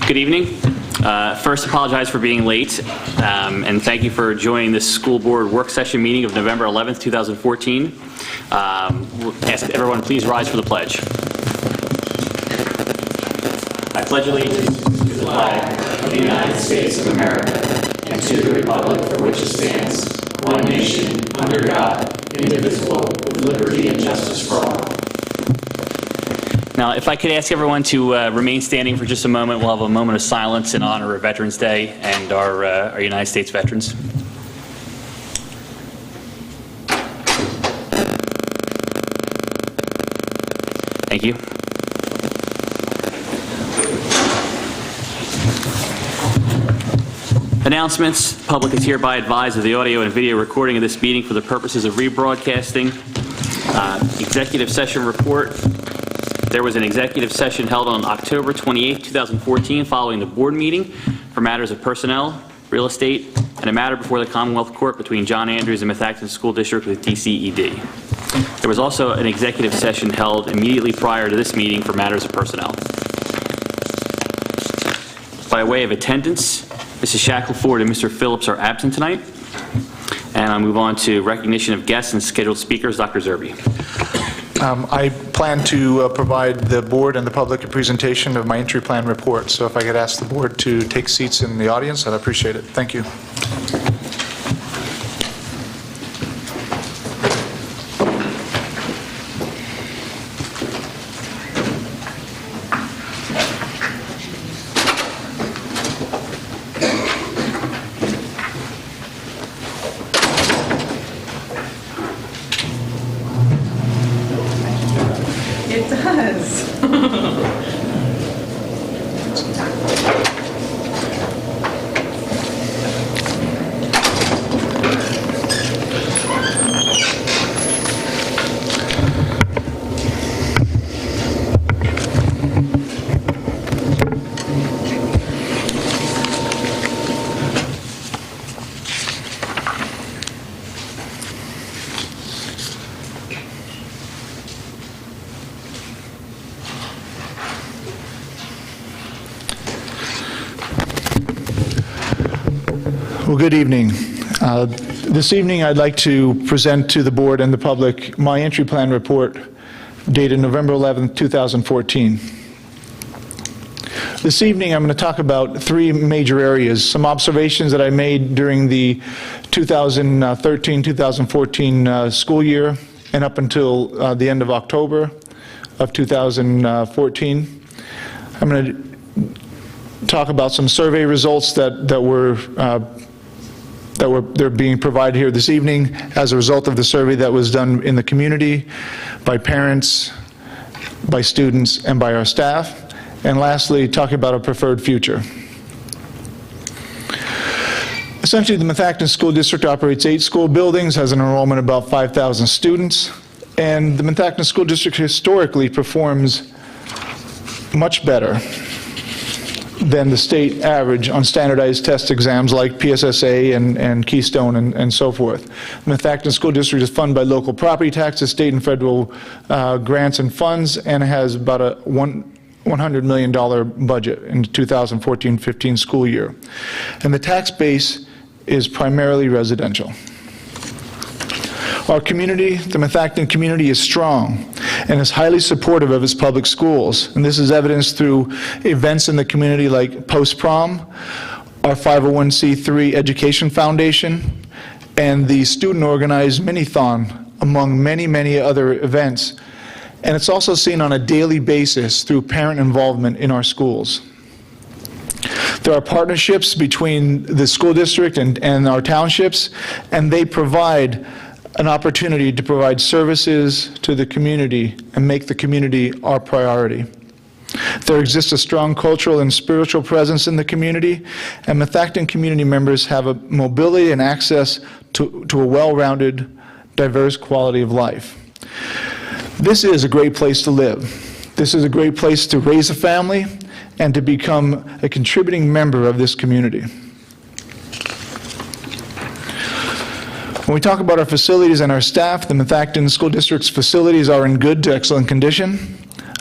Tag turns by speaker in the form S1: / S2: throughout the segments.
S1: Good evening. First, apologize for being late, and thank you for joining this school board work session meeting of November 11th, 2014. We'll ask everyone please rise for the pledge. I pledge allegiance to the flag of the United States of America and to the republic for which it stands, one nation, under God, indivisible, with liberty and justice for all. Now, if I could ask everyone to remain standing for just a moment, we'll have a moment of silence in honor of Veterans Day and our United States veterans. Thank you. Announcements. The public is hereby advised of the audio and video recording of this meeting for the purposes of rebroadcasting. Executive session report. There was an executive session held on October 28, 2014, following the board meeting for matters of personnel, real estate, and a matter before the Commonwealth Court between John Andrews and Methacton School District with DCED. There was also an executive session held immediately prior to this meeting for matters of personnel. By way of attendance, Mrs. Shackelford and Mr. Phillips are absent tonight. And I'll move on to recognition of guests and scheduled speakers. Dr. Zerbe.
S2: I plan to provide the board and the public a presentation of my entry plan report. So if I could ask the board to take seats in the audience, I'd appreciate it. Thank you.
S3: It does.
S2: Well, good evening. This evening, I'd like to present to the board and the public my entry plan report dated November 11th, 2014. This evening, I'm going to talk about three major areas, some observations that I made during the 2013-2014 school year and up until the end of October of 2014. I'm going to talk about some survey results they're being provided here this evening as a result of the survey that was done in the community by parents, by students, and by our staff. And lastly, talking about a preferred future. Essentially, the Methacton School District operates 8 school buildings, has an enrollment of about 5,000 students, and the Methacton School District historically performs much better than the state average on standardized test exams like PSSA and Keystone and so forth. The Methacton School District is funded by local property taxes, state and federal grants and funds, and has about a $100 million budget in the 2014-15 school year. And the tax base is primarily residential. Our community, the Methacton community, is strong and is highly supportive of its public schools. And this is evidenced through events in the community like Post-Prom, our 501c3 Education Foundation, and the student-organized Mini-thon, among many, many other events. And it's also seen on a daily basis through parent involvement in our schools. There are partnerships between the school district and our townships, and they provide an opportunity to provide services to the community and make the community our priority. There exists a strong cultural and spiritual presence in the community, and Methacton community members have a mobility and access to a well-rounded, diverse quality of life. This is a great place to live. This is a great place to raise a family and to become a contributing member of this community. When we talk about our facilities and our staff, the Methacton School District's facilities are in good to excellent condition.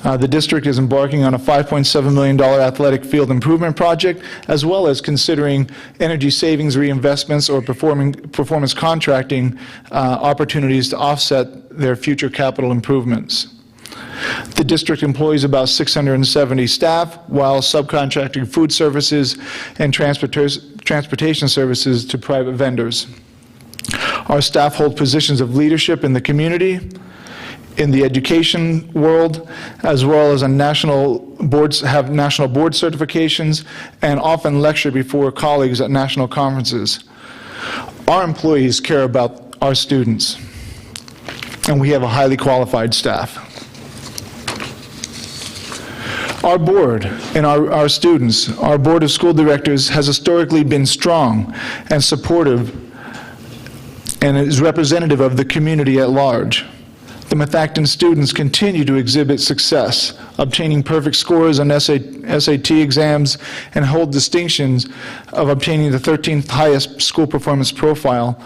S2: The district is embarking on a $5.7 million athletic field improvement project, as well as considering energy savings reinvestments or performance contracting opportunities to offset their future capital improvements. The district employs about 670 staff while subcontracting food services and transportation services to private vendors. Our staff hold positions of leadership in the community, in the education world, as well as on national boards, have national board certifications, and often lecture before colleagues at national conferences. Our employees care about our students, and we have a highly qualified staff. Our board and our students, our board of school directors has historically been strong and supportive and is representative of the community at large. The Methacton students continue to exhibit success, obtaining perfect scores on SAT exams and hold distinctions of obtaining the 13th highest school performance profile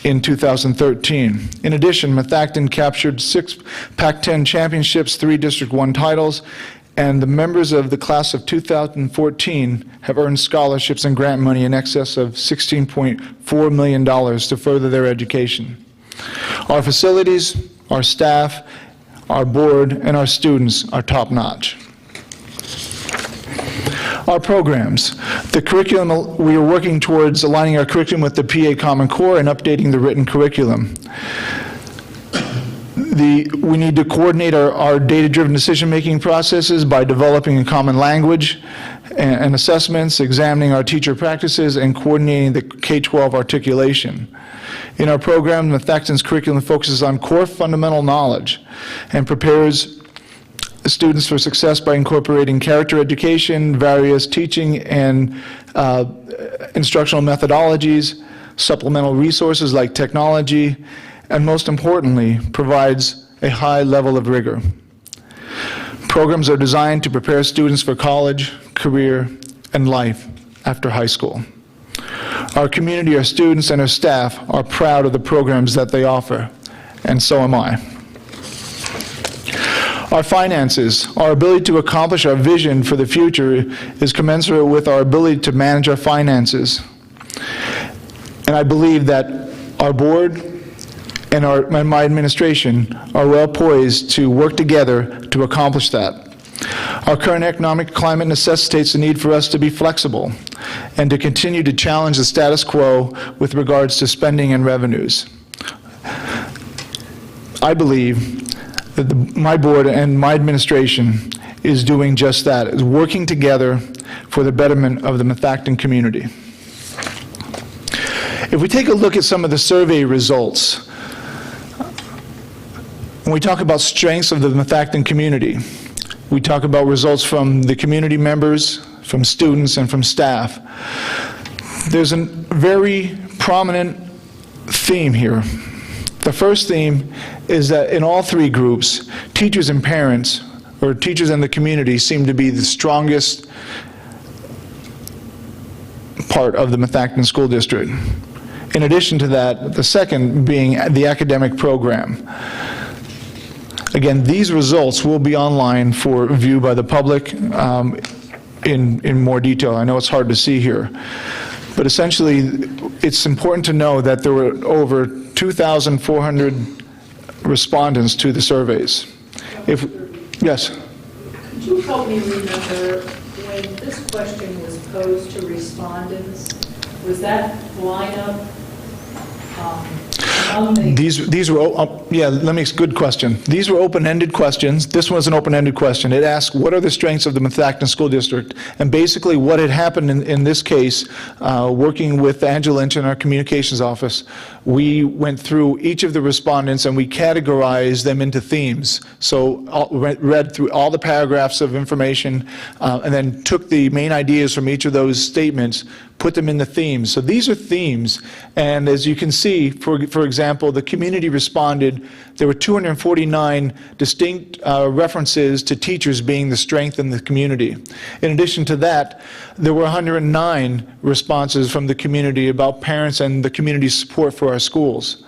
S2: in 2013. In addition, Methacton captured 6 Pac-10 championships, 3 District 1 titles, and the members of the class of 2014 have earned scholarships and grant money in excess of $16.4 million to further their education. Our facilities, our staff, our board, and our students are top-notch. Our programs. The curriculum, we are working towards aligning our curriculum with the PA Common Core and updating the written curriculum. We need to coordinate our data-driven decision-making processes by developing a common language and assessments, examining our teacher practices, and coordinating the K-12 articulation. In our program, Methacton's curriculum focuses on core fundamental knowledge and prepares students for success by incorporating character education, various teaching and instructional methodologies, supplemental resources like technology, and most importantly, provides a high level of rigor. Programs are designed to prepare students for college, career, and life after high school. Our community, our students, and our staff are proud of the programs that they offer, and so am I. Our finances, our ability to accomplish our vision for the future is commensurate with our ability to manage our finances. And I believe that our board and my administration are well poised to work together to accomplish that. Our current economic climate necessitates the need for us to be flexible and to continue to challenge the status quo with regards to spending and revenues. I believe that my board and my administration is doing just that, is working together for the betterment of the Methacton community. If we take a look at some of the survey results, when we talk about strengths of the Methacton community, we talk about results from the community members, from students, and from staff. There's a very prominent theme here. The first theme is that in all 3 groups, teachers and parents, or teachers and the community, seem to be the strongest part of the Methacton School District. In addition to that, the second being the academic program. Again, these results will be online for view by the public in more detail. I know it's hard to see here. But essentially, it's important to know that there were over 2,400 respondents to the surveys. Yes?
S4: Could you help me remember when this question was posed to respondents, was that lineup among the...
S2: These were, yeah, good question. These were open-ended questions. This was an open-ended question. It asked, what are the strengths of the Methacton School District? And basically what had happened in this case, working with Angela Lynch in our communications office, we went through each of the respondents and we categorized them into themes. So read through all the paragraphs of information and then took the main ideas from each of those statements, put them in the themes. So these are themes, and as you can see, for example, the community responded. There were 249 distinct references to teachers being the strength in the community. In addition to that, there were 109 responses from the community about parents and the community's support for our schools.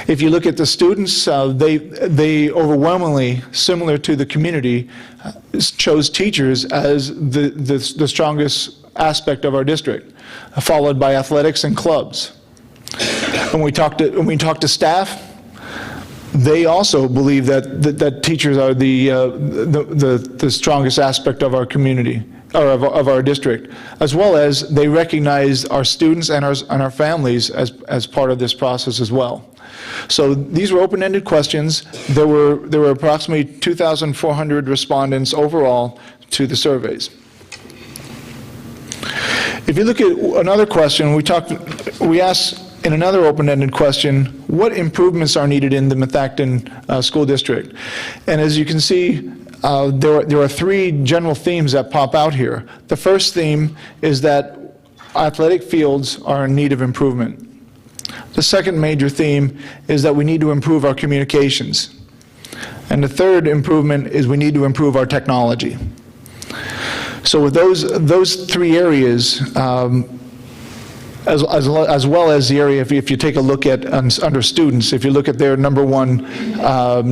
S2: If you look at the students, they overwhelmingly, similar to the community, chose teachers as the strongest aspect of our district, followed by athletics and clubs. When we talk to staff, they also believe that teachers are the strongest aspect of our community, or of our district, as well as they recognize our students and our families as part of this process as well. So these were open-ended questions. There were approximately 2,400 respondents overall to the surveys. If you look at another question, we asked in another open-ended question, what improvements are needed in the Methacton School District? And as you can see, there are three general themes that pop out here. The first theme is that athletic fields are in need of improvement. The second major theme is that we need to improve our communications. And the third improvement is we need to improve our technology. So with those three areas, as well as the area, if you take a look at under students, if you look at their number one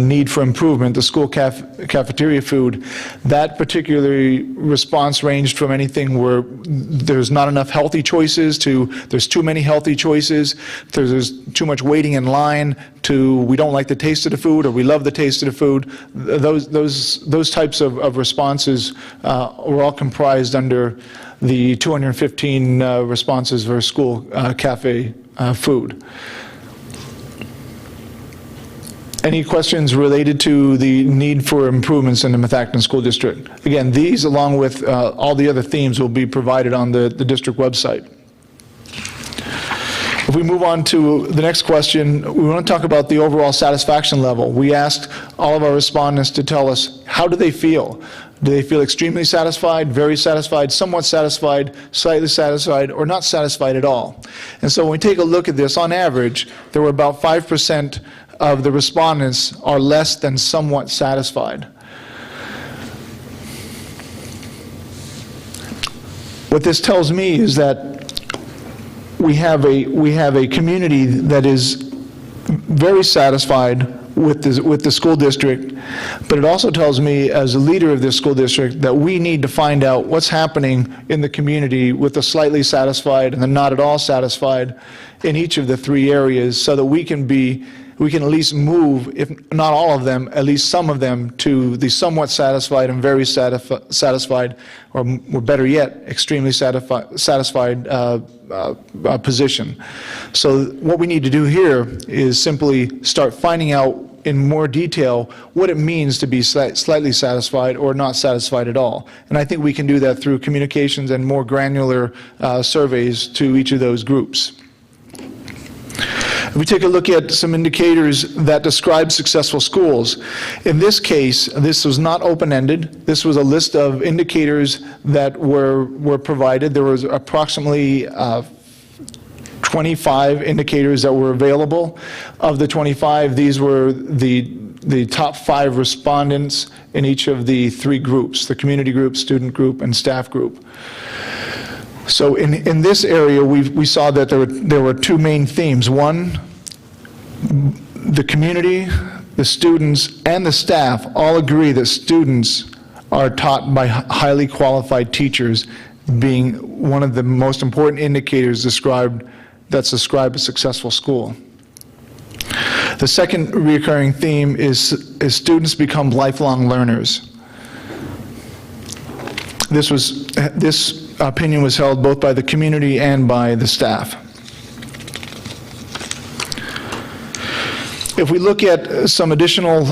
S2: need for improvement, the school cafeteria food, that particular response ranged from anything where there's not enough healthy choices to there's too many healthy choices, there's too much waiting in line, to we don't like the taste of the food or we love the taste of the food. Those types of responses were all comprised under the 215 responses for school cafe food. Any questions related to the need for improvements in the Methacton School District? Again, these, along with all the other themes, will be provided on the district website. If we move on to the next question, we want to talk about the overall satisfaction level. We asked all of our respondents to tell us, how do they feel? Do they feel extremely satisfied, very satisfied, somewhat satisfied, slightly satisfied, or not satisfied at all? And so when we take a look at this, on average, there were about 5% of the respondents are less than somewhat satisfied. What this tells me is that we have a community that is very satisfied with the school district, but it also tells me as a leader of this school district that we need to find out what's happening in the community with the slightly satisfied and the not at all satisfied in each of the three areas, so that we can at least move, if not all of them, at least some of them, to the somewhat satisfied and very satisfied, or better yet, extremely satisfied position. So what we need to do here is simply start finding out in more detail what it means to be slightly satisfied or not satisfied at all. And I think we can do that through communications and more granular surveys to each of those groups. If we take a look at some indicators that describe successful schools, in this case, this was not open-ended. This was a list of indicators that were provided. There was approximately 25 indicators that were available. Of the 25, these were the top 5 respondents in each of the 3 groups, the community group, student group, and staff group. So in this area, we saw that there were 2 main themes. One, the community, the students, and the staff all agree that students are taught by highly qualified teachers, being one of the most important indicators that describe a successful school. The second recurring theme is students become lifelong learners. This opinion was held both by the community and by the staff. If we look at some additional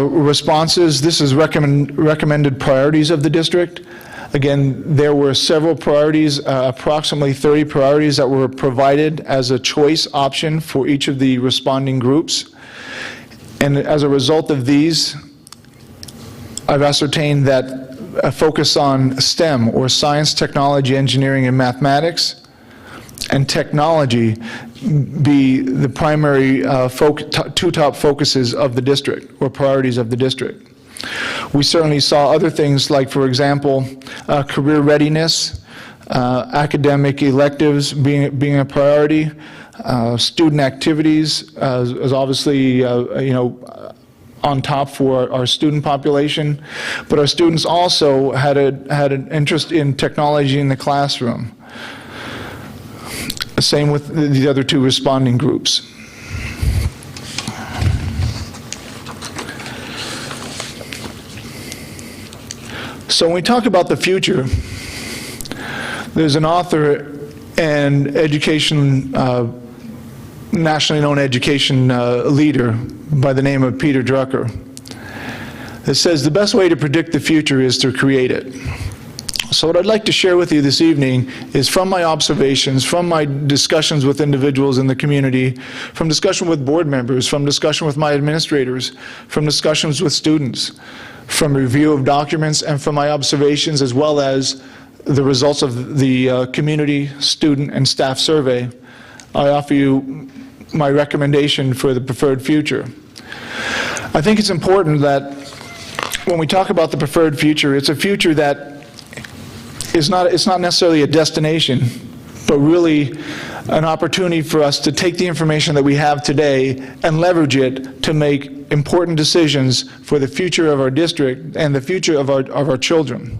S2: responses, this is recommended priorities of the district. Again, there were several priorities, approximately 30 priorities that were provided as a choice option for each of the responding groups. And as a result of these, I've ascertained that a focus on STEM, or science, technology, engineering, and mathematics, and technology be the primary 2 top focuses of the district, or priorities of the district. We certainly saw other things like, for example, career readiness, academic electives being a priority, Student activities is obviously, on top for our student population, but our students also had an interest in technology in the classroom. Same with the other two responding groups. So when we talk about the future, there's an author and nationally known education leader by the name of Peter Drucker that says the best way to predict the future is to create it. So what I'd like to share with you this evening is from my observations, from my discussions with individuals in the community, from discussion with board members, from discussion with my administrators, from discussions with students, from review of documents, and from my observations as well as the results of the community, student, and staff survey, I offer you my recommendation for the preferred future. I think it's important that when we talk about the preferred future, it's a future that it's not necessarily a destination, but really an opportunity for us to take the information that we have today and leverage it to make important decisions for the future of our district and the future of our children.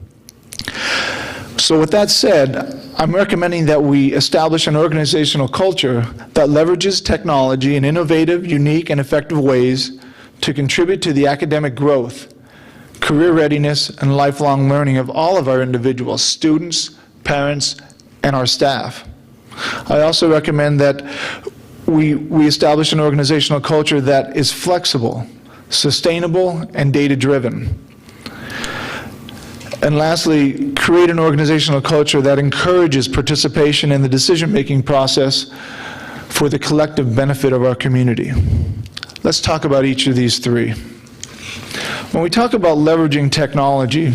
S2: So with that said, I'm recommending that we establish an organizational culture that leverages technology in innovative, unique, and effective ways to contribute to the academic growth, career readiness, and lifelong learning of all of our individuals, students, parents, and our staff. I also recommend that we establish an organizational culture that is flexible, sustainable, and data-driven. And lastly, create an organizational culture that encourages participation in the decision-making process for the collective benefit of our community. Let's talk about each of these three. When we talk about leveraging technology,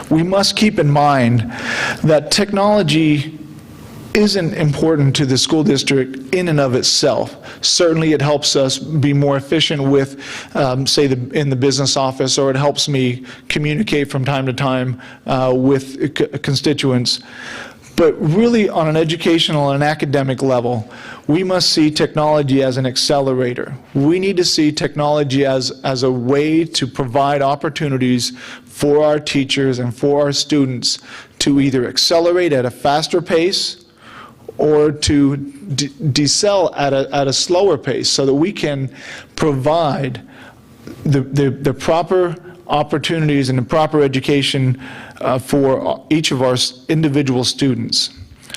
S2: we must keep in mind that technology isn't important to the school district in and of itself. Certainly it helps us be more efficient with, say, in the business office, or it helps me communicate from time to time with constituents. But really, on an educational and academic level, we must see technology as an accelerator. We need to see technology as a way to provide opportunities for our teachers and for our students to either accelerate at a faster pace or to decel at a slower pace, so that we can provide the proper opportunities and the proper education for each of our individual students.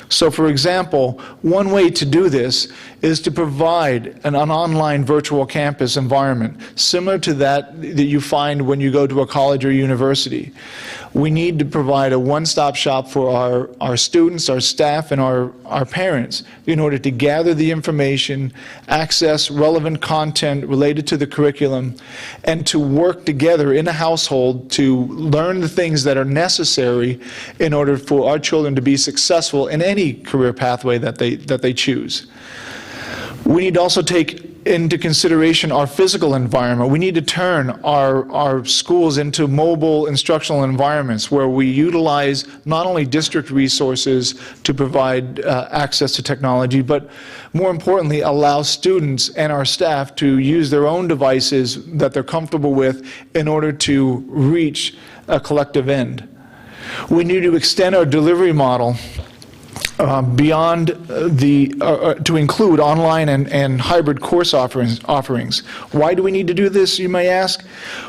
S2: So for example, one way to do this is to provide an online virtual campus environment, similar to that you find when you go to a college or university. We need to provide a one-stop shop for our students, our staff, and our parents in order to gather the information, access relevant content related to the curriculum, and to work together in a household to learn the things that are necessary in order for our children to be successful in any career pathway that they choose. We need to also take into consideration our physical environment. We need to turn our schools into mobile instructional environments where we utilize not only district resources to provide access to technology, but more importantly, allow students and our staff to use their own devices that they're comfortable with in order to reach a collective end. We need to extend our delivery model beyond to include online and hybrid course offerings. Why do we need to do this, you may ask?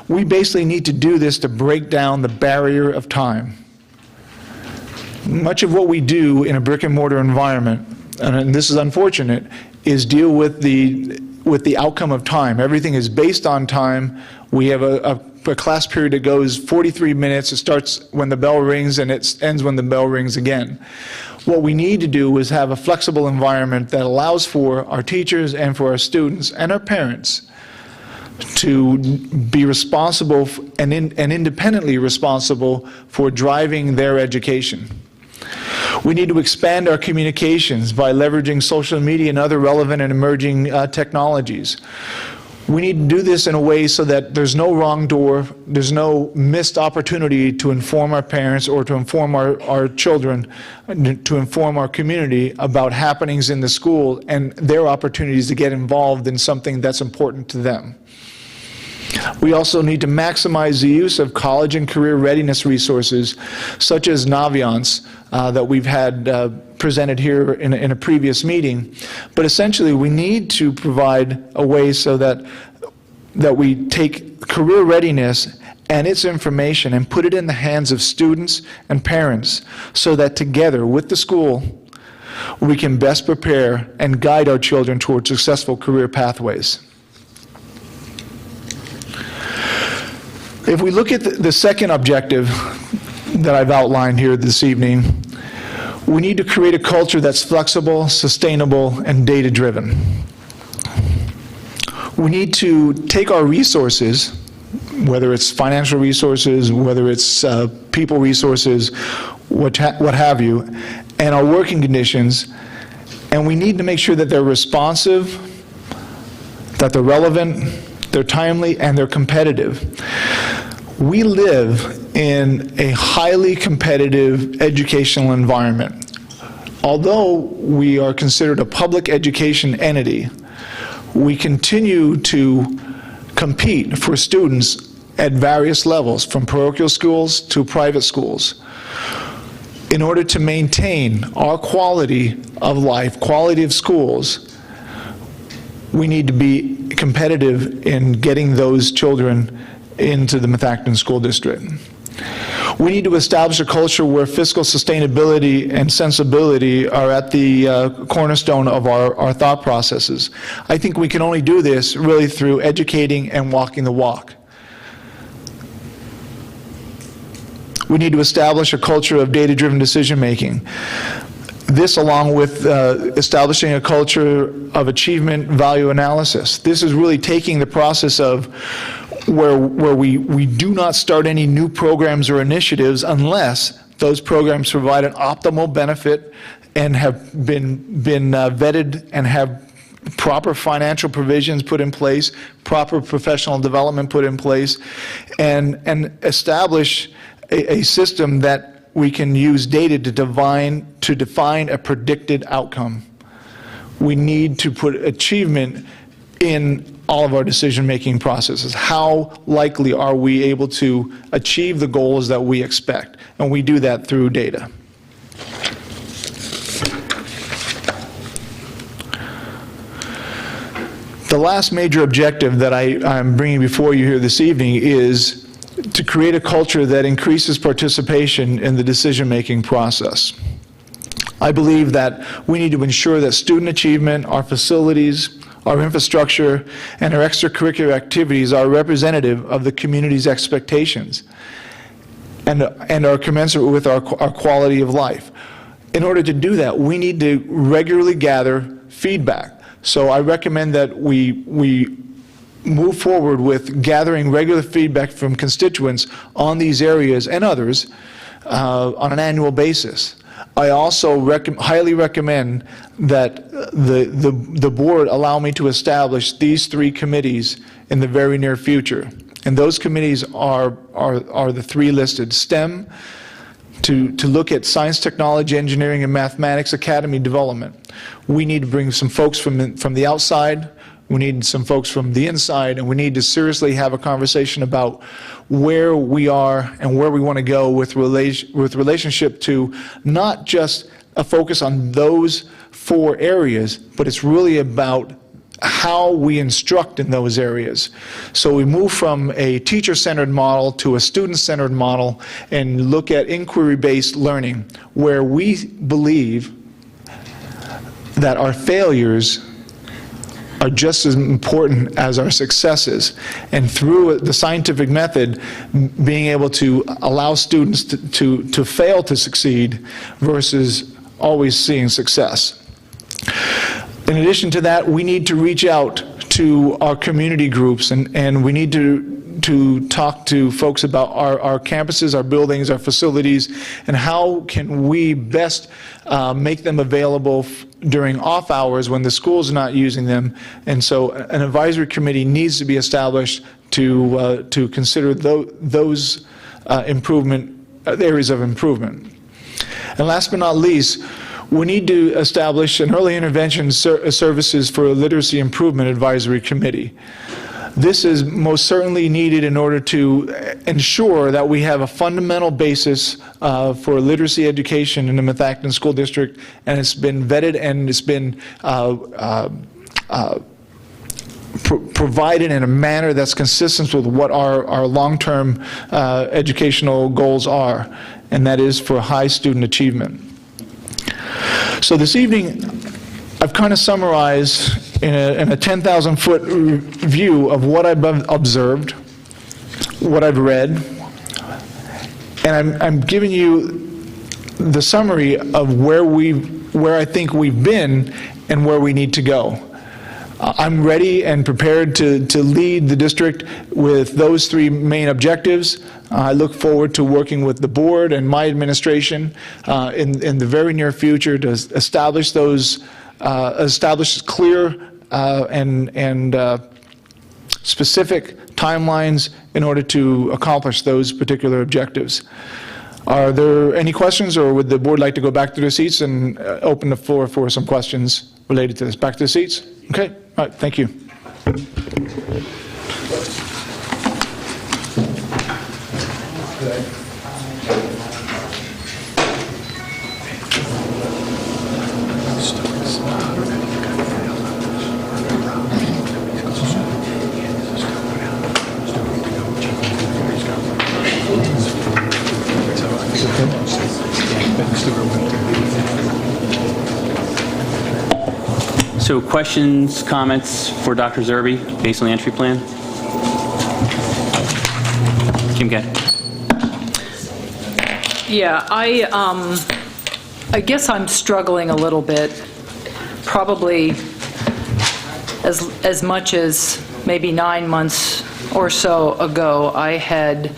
S2: We basically need to do this to break down the barrier of time. Much of what we do in a brick and mortar environment, and this is unfortunate, is deal with the outcome of time. Everything is based on time. We have a class period that goes 43 minutes. It starts when the bell rings and it ends when the bell rings again. What we need to do is have a flexible environment that allows for our teachers and for our students and our parents to be responsible and independently responsible for driving their education. We need to expand our communications by leveraging social media and other relevant and emerging technologies. We need to do this in a way so that there's no wrong door, there's no missed opportunity to inform our parents or to inform our children, to inform our community about happenings in the school and their opportunities to get involved in something that's important to them. We also need to maximize the use of college and career readiness resources such as Naviance that we've had presented here in a previous meeting. But essentially, we need to provide a way so that we take career readiness and its information and put it in the hands of students and parents so that together with the school, we can best prepare and guide our children towards successful career pathways. If we look at the second objective that I've outlined here this evening, we need to create a culture that's flexible, sustainable, and data-driven. We need to take our resources, whether it's financial resources, whether it's people resources, what have you, and our working conditions, and we need to make sure that they're responsive, that they're relevant, they're timely, and they're competitive. We live in a highly competitive educational environment. Although we are considered a public education entity, we continue to compete for students at various levels, from parochial schools to private schools. In order to maintain our quality of life, quality of schools, we need to be competitive in getting those children into the Methacton School District. We need to establish a culture where fiscal sustainability and sensibility are at the cornerstone of our thought processes. I think we can only do this really through educating and walking the walk. We need to establish a culture of data-driven decision-making. This, along with establishing a culture of achievement value analysis. This is really taking the process of where we do not start any new programs or initiatives unless those programs provide an optimal benefit and have been vetted and have proper financial provisions put in place, proper professional development put in place, and establish a system that we can use data to define a predicted outcome. We need to put achievement in all of our decision-making processes. How likely are we able to achieve the goals that we expect? And we do that through data. The last major objective that I'm bringing before you here this evening is to create a culture that increases participation in the decision-making process. I believe that we need to ensure that student achievement, our facilities, our infrastructure, and our extracurricular activities are representative of the community's expectations and are commensurate with our quality of life. In order to do that, we need to regularly gather feedback. So I recommend that we move forward with gathering regular feedback from constituents on these areas and others on an annual basis. I also highly recommend that the board allow me to establish these 3 committees in the very near future. And those committees are the 3 listed: STEM, to look at science, technology, engineering, and mathematics academy development. We need to bring some folks from the outside, we need some folks from the inside, and we need to seriously have a conversation about where we are and where we want to go with relationship to not just a focus on those 4 areas, but it's really about how we instruct in those areas. So we move from a teacher-centered model to a student-centered model and look at inquiry-based learning, where we believe that our failures are just as important as our successes. And through the scientific method, being able to allow students to fail to succeed versus always seeing success. In addition to that, we need to reach out to our community groups and we need to to talk to folks about our campuses, our buildings, our facilities, and how can we best make them available during off hours when the school's not using them. And so an advisory committee needs to be established to consider those areas of improvement. And last but not least, we need to establish an early intervention services for a literacy improvement advisory committee. This is most certainly needed in order to ensure that we have a fundamental basis for literacy education in the Methacton School District, and it's been vetted and it's been provided in a manner that's consistent with what our long-term educational goals are, and that is for high student achievement. So this evening, I've kind of summarized in a 10,000-foot view of what I've observed, what I've read, and I'm giving you the summary of where I think we've been and where we need to go. I'm ready and prepared to lead the district with those three main objectives. I look forward to working with the board and my administration in the very near future to establish clear and specific timelines in order to accomplish those particular objectives. Are there any questions, or would the board like to go back to their seats and open the floor for some questions related to this? Back to the seats? Okay. All right. Thank you.
S1: So questions, comments for Dr. Zerbe based on the entry plan? Kim Gay.
S4: Yeah, I guess I'm struggling a little bit, probably as much as maybe 9 months or so ago, I had,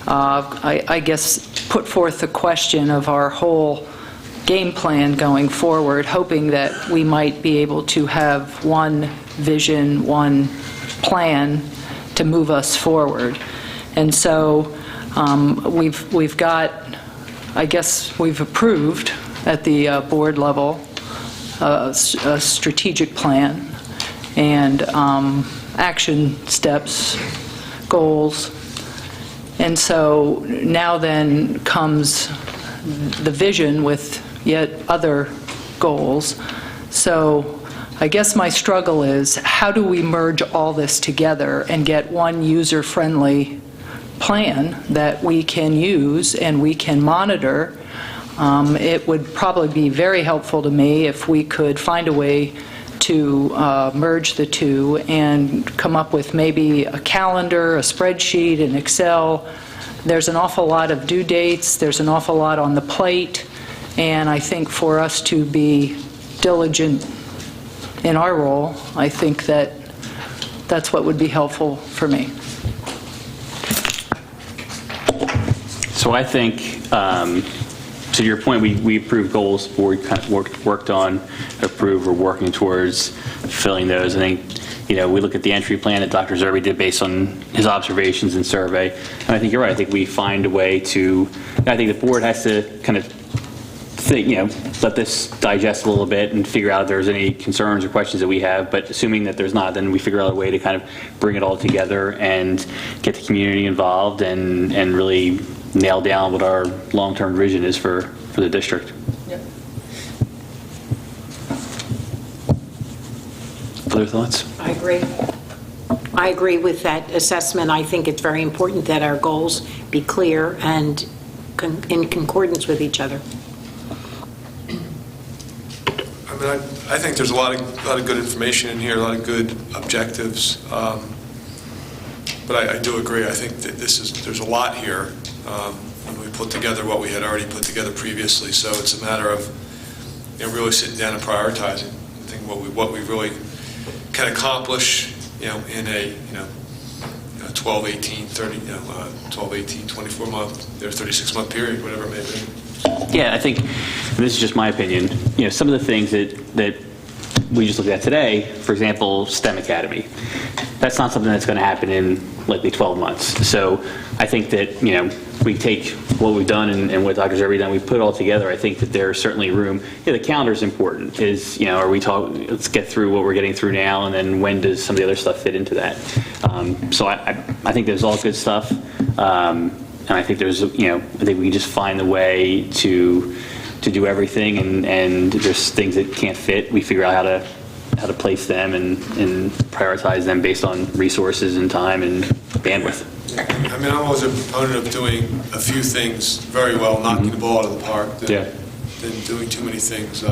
S4: I guess, put forth the question of our whole game plan going forward, hoping that we might be able to have one vision, one plan to move us forward. And so we've got, I guess we've approved at the board level a strategic plan and action steps, goals. And so now then comes the vision with yet other goals. So I guess my struggle is, how do we merge all this together and get one user-friendly plan that we can use and we can monitor? It would probably be very helpful to me if we could find a way to merge the two and come up with maybe a calendar, a spreadsheet, an Excel. There's an awful lot of due dates, there's an awful lot on the plate, and I think for us to be diligent in our role, I think that that's what would be helpful for me.
S1: So I think, to your point, we approved goals, board kind of worked on, approved, we're working towards fulfilling those. I think, we look at the entry plan that Dr. Zerbe did based on his observations and survey, and I think you're right. I think we find a way to, I think the board has to kind of think, let this digest a little bit and figure out if there's any concerns or questions that we have, but assuming that there's not, then we figure out a way to kind of bring it all together and get the community involved and really nail down what our long-term vision is for the district.
S4: Yep.
S1: Other thoughts?
S5: I agree. I agree with that assessment. I think it's very important that our goals be clear and in concordance with each other.
S6: I think there's a lot of good information in here, a lot of good objectives. But I do agree. I think that there's a lot here when we put together what we had already put together previously. So it's a matter of really sitting down and prioritizing. I think what we really can accomplish in a 12, 18, 30, 12, 18, 24-month, their 36-month period, whatever it may be.
S1: Yeah, I think, and this is just my opinion, some of the things that we just looked at today, for example, STEM Academy, that's not something that's going to happen in likely 12 months. So I think that, we take what we've done and what Dr. Zerbe done, we put it all together. I think that there's certainly room. The calendar is important. Are we talking, let's get through what we're getting through now, and then when does some of the other stuff fit into that? So I think there's all good stuff. And I think there's, I think we can just find the way to do everything, and there's things that can't fit. We figure out how to place them and prioritize them based on resources and time and bandwidth.
S6: I mean, I'm always a proponent of doing a few things very well, knocking the ball out of the park, than doing too many things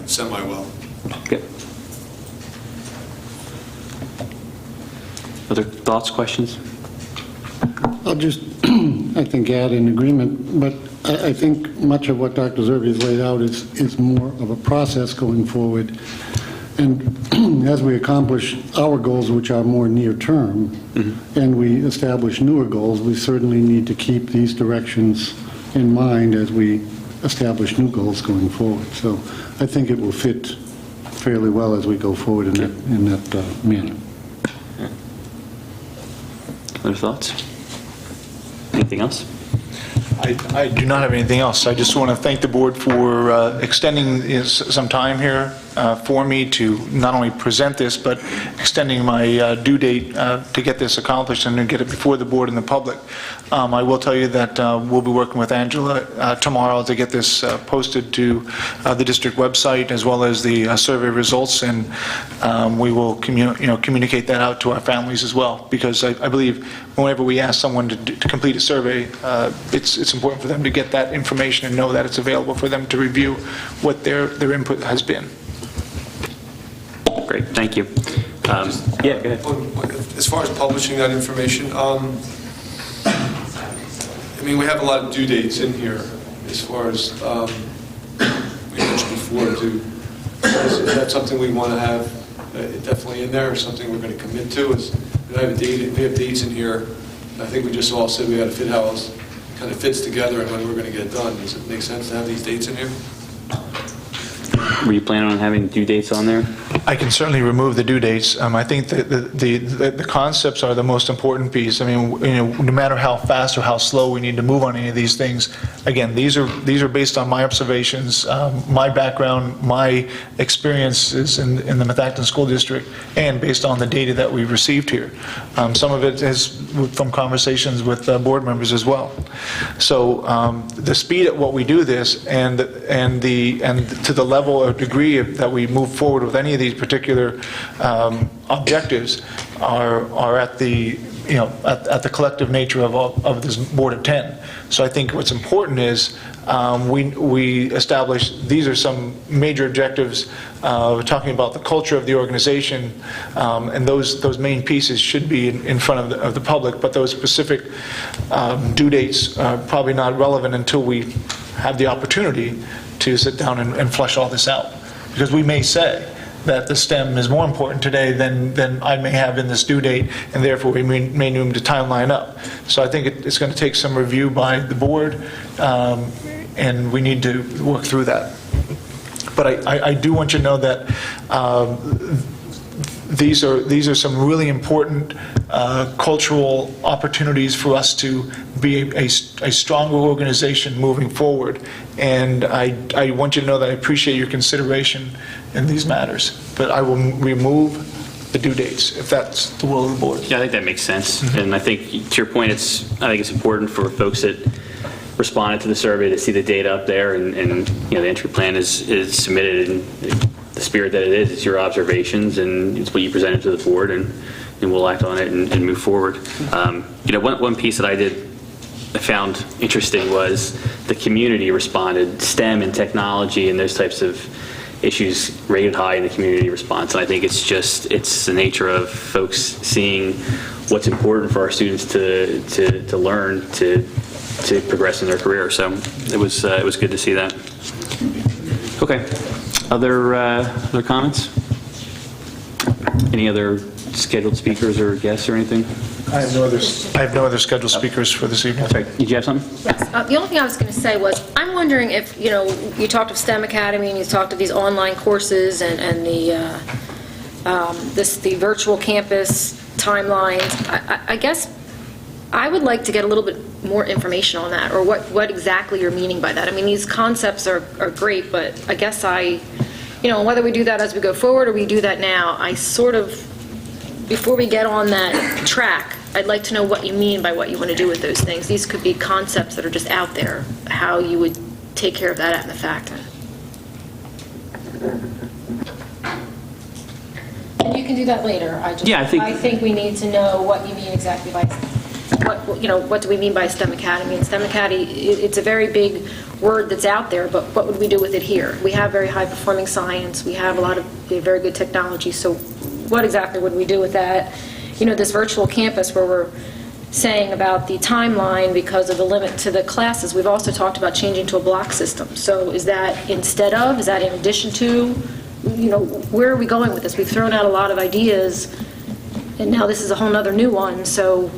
S6: semi-well.
S1: Good. Other thoughts, questions?
S7: I'll just, I think, add in agreement, but I think much of what Dr. Zerbe has laid out is more of a process going forward. And as we accomplish our goals, which are more near-term, and we establish newer goals, we certainly need to keep these directions in mind as we establish new goals going forward. So I think it will fit fairly well as we go forward in that manner.
S1: Other thoughts? Anything else?
S2: I do not have anything else. I just want to thank the board for extending some time here for me to not only present this, but extending my due date to get this accomplished and to get it before the board and the public. I will tell you that we'll be working with Angela tomorrow to get this posted to the district website as well as the survey results, and we will communicate that out to our families as well, because I believe whenever we ask someone to complete a survey, it's important for them to get that information and know that it's available for them to review what their input has been.
S1: Great, thank you. Yeah, go ahead.
S6: As far as publishing that information, I mean, we have a lot of due dates in here as far as we mentioned before. Is that something we want to have definitely in there, or something we're going to commit to? We have dates in here. I think we just all said we had to fit how else kind of fits together and when we're going to get it done. Does it make sense to have these dates in here?
S1: Were you planning on having due dates on there?
S2: I can certainly remove the due dates. I think that the concepts are the most important piece. I mean, no matter how fast or how slow we need to move on any of these things, again, these are based on my observations, my background, my experiences in the Methacton School District, and based on the data that we've received here. Some of it is from conversations with board members as well. So the speed at what we do this and to the level or degree that we move forward with any of these particular objectives are at the at the collective nature of this board of 10. So I think what's important is we establish these are some major objectives. We're talking about the culture of the organization, and those main pieces should be in front of the public, but those specific due dates are probably not relevant until we have the opportunity to sit down and flesh all this out. Because we may say that the STEM is more important today than I may have in this due date, and therefore we may need to timeline up. So I think it's going to take some review by the board, and we need to work through that. But I do want you to know that these are some really important cultural opportunities for us to be a stronger organization moving forward. And I want you to know that I appreciate your consideration in these matters. But I will remove the due dates if that's the will of the board.
S1: Yeah, I think that makes sense. And I think, to your point, I think it's important for folks that responded to the survey to see the data up there, and the entry plan is submitted in the spirit that it is. It's your observations, and it's what you presented to the board, and we'll act on it and move forward. One piece that I found interesting was the community responded. STEM and technology and those types of issues rated high in the community response. And I think it's the nature of folks seeing what's important for our students to learn to progress in their career. So it was good to see that. Okay. Other comments? Any other scheduled speakers or guests or anything?
S2: I have no other scheduled speakers for this evening.
S1: Sorry, did you have something?
S8: Yes. The only thing I was going to say was, I'm wondering if, you talked of STEM Academy and you talked of these online courses and the virtual campus timelines. I guess I would like to get a little bit more information on that, or what exactly you're meaning by that. I mean, these concepts are great, but I guess whether we do that as we go forward or we do that now, I sort of, before we get on that track, I'd like to know what you mean by what you want to do with those things. These could be concepts that are just out there, how you would take care of that in the fact. And you can do that later.
S1: Yeah, I think
S8: we need to know what you mean exactly by, what do we mean by STEM Academy? And STEM Academy, it's a very big word that's out there, but what would we do with it here? We have very high-performing science. We have we have very good technology. So what exactly would we do with that? This virtual campus where we're saying about the timeline because of the limit to the classes, we've also talked about changing to a block system. So is that instead of, is that in addition to, where are we going with this? We've thrown out a lot of ideas, and now this is a whole nother new one. So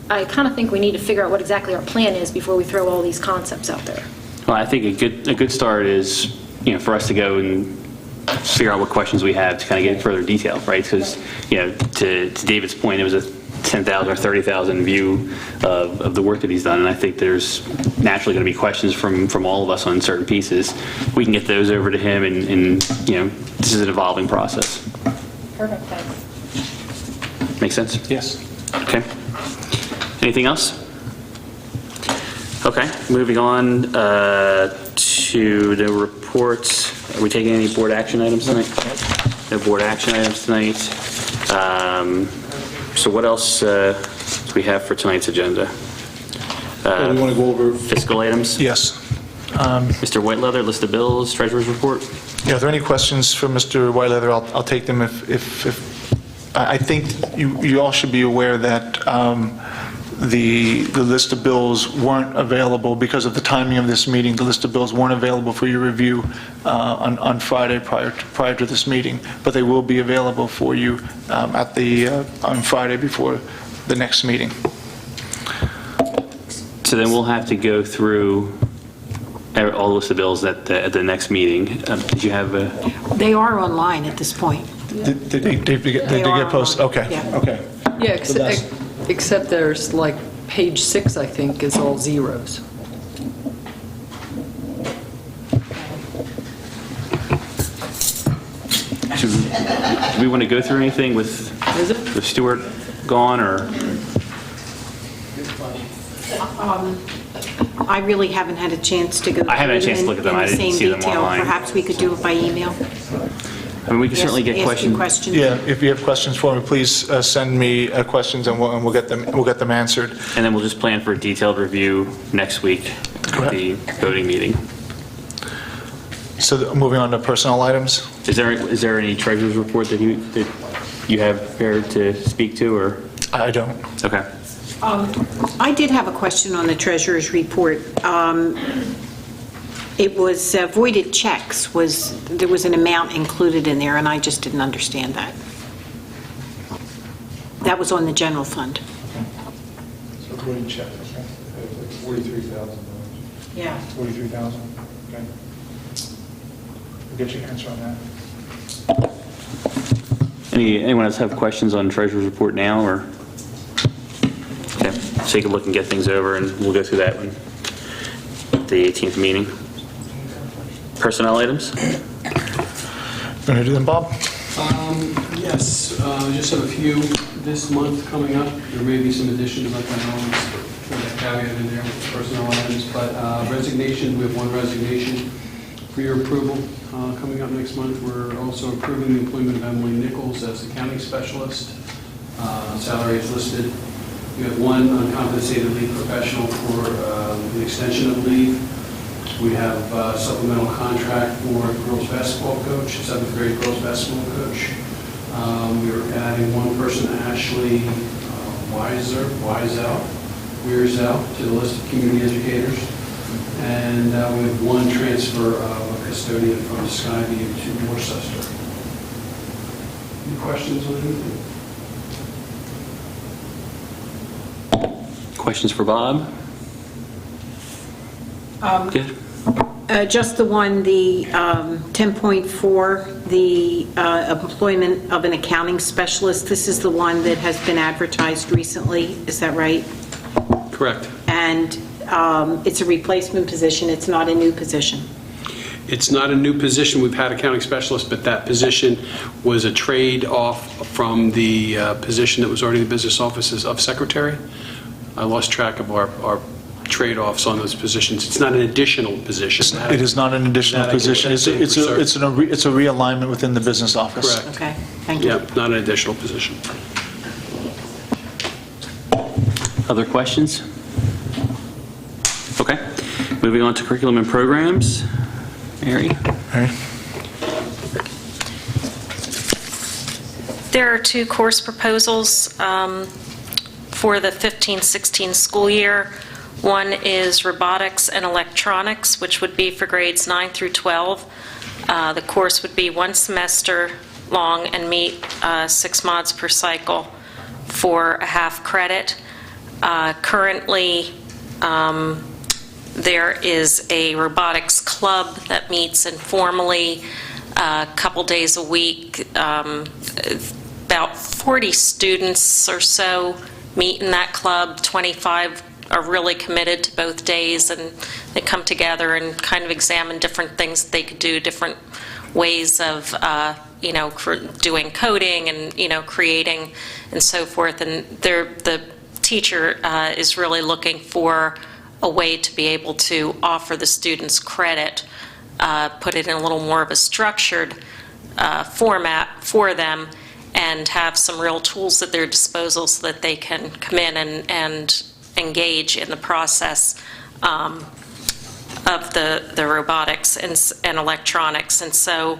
S8: I kind of think we need to figure out what exactly our plan is before we throw all these concepts out there.
S1: Well, I think a good start is, for us to go and figure out what questions we have to kind of get further detail, right? Because, to David's point, it was a 10,000 or 30,000 view of the work that he's done, and I think there's naturally going to be questions from all of us on certain pieces. We can get those over to him, and this is an evolving process.
S8: Perfect, thanks.
S1: Make sense?
S2: Yes.
S1: Okay. Anything else? Okay, moving on to the reports. Are we taking any board action items tonight? No board action items tonight. So what else do we have for tonight's agenda?
S2: We want to go over...
S1: Fiscal items?
S2: Yes.
S1: Mr. Whiteleather, list of bills, treasurer's report.
S2: Yeah, are there any questions for Mr. Whiteleather? I'll take them if I think you all should be aware that the list of bills weren't available because of the timing of this meeting. The list of bills weren't available for your review on Friday prior to this meeting, but they will be available for you on Friday before the next meeting.
S1: So then we'll have to go through all the list of bills at the next meeting. Did you have a...
S5: They are online at this point.
S2: Did they
S5: are
S2: get posted?
S5: online.
S2: Okay.
S5: Yeah.
S2: Okay.
S4: Yeah, except there's like page 6, I think, is all zeros.
S1: Do we want to go through anything with Stuart gone, or?
S5: I really haven't had a chance to go through
S1: I haven't had a chance to
S5: them
S1: look at them.
S5: in
S1: I
S5: the
S1: didn't
S5: same
S1: see them
S5: detail.
S1: online.
S5: Perhaps we could do it by email.
S1: I mean, we can certainly get
S5: Ask you
S1: questions.
S5: questions.
S2: Yeah, if you have questions for me, please send me questions and we'll get them answered.
S1: And then we'll just plan for a detailed review next week at the voting meeting.
S2: So moving on to personnel items.
S1: Is there any treasurer's report that you have prepared to speak to, or?
S2: I don't.
S1: Okay.
S5: I did have a question on the treasurer's report. It was voided checks. There was an amount included in there, and I just didn't understand that. That was on the general fund.
S2: So voided check, $43,000.
S5: Yeah.
S2: 43,000. Okay. We'll get your answer on that.
S1: Anyone else have questions on treasurer's report now, or? Okay, so take a look and get things over, and we'll go through that one at the 18th meeting. Personnel items?
S2: Going to do them, Bob?
S9: Yes, just have a few this month coming up. There may be some additions, like I always put a caveat in there with personnel items, but resignation, we have one resignation for your approval coming up next month. We're also approving the employment of Emily Nichols as accounting specialist. Salary is listed. We have one uncompensated leave professional for the extension of leave. We have a supplemental contract for girls basketball coach, 7th grade girls basketball coach. We are adding one person, Ashley Weirzel, to the list of community educators. And we have one transfer of a custodian from Skyview to Worcester. Any questions on anything?
S1: Questions for Bob? Good.
S5: Just the one, the 10.4, the employment of an accounting specialist. This is the one that has been advertised recently, is that right?
S9: Correct.
S5: And it's a replacement position, it's not a new position.
S9: It's not a new position. We've had accounting specialists, but that position was a trade-off from the position that was already in the business offices of secretary. I lost track of our trade-offs on those positions. It's not an additional position.
S2: It is not an additional
S9: That I can
S2: position. It's
S9: say for certain.
S2: a realignment within the business office.
S9: Correct.
S5: Okay, thank you.
S9: Yep, not an additional position.
S1: Other questions? Okay. Moving on to curriculum and programs. Mary?
S2: All right.
S10: There are 2 course proposals for the 15-16 school year. One is robotics and electronics, which would be for grades 9 through 12. The course would be 1 semester long and meet 6 mods per cycle for a half credit. Currently, there is a robotics club that meets informally a couple days a week. About 40 students or so meet in that club. 25 are really committed to both days, and they come together and kind of examine different things that they could do, different ways of doing coding and creating and so forth. And the teacher is really looking for a way to be able to offer the students credit, put it in a little more of a structured format for them, and have some real tools at their disposal so that they can come in and engage in the process of the robotics and electronics. And so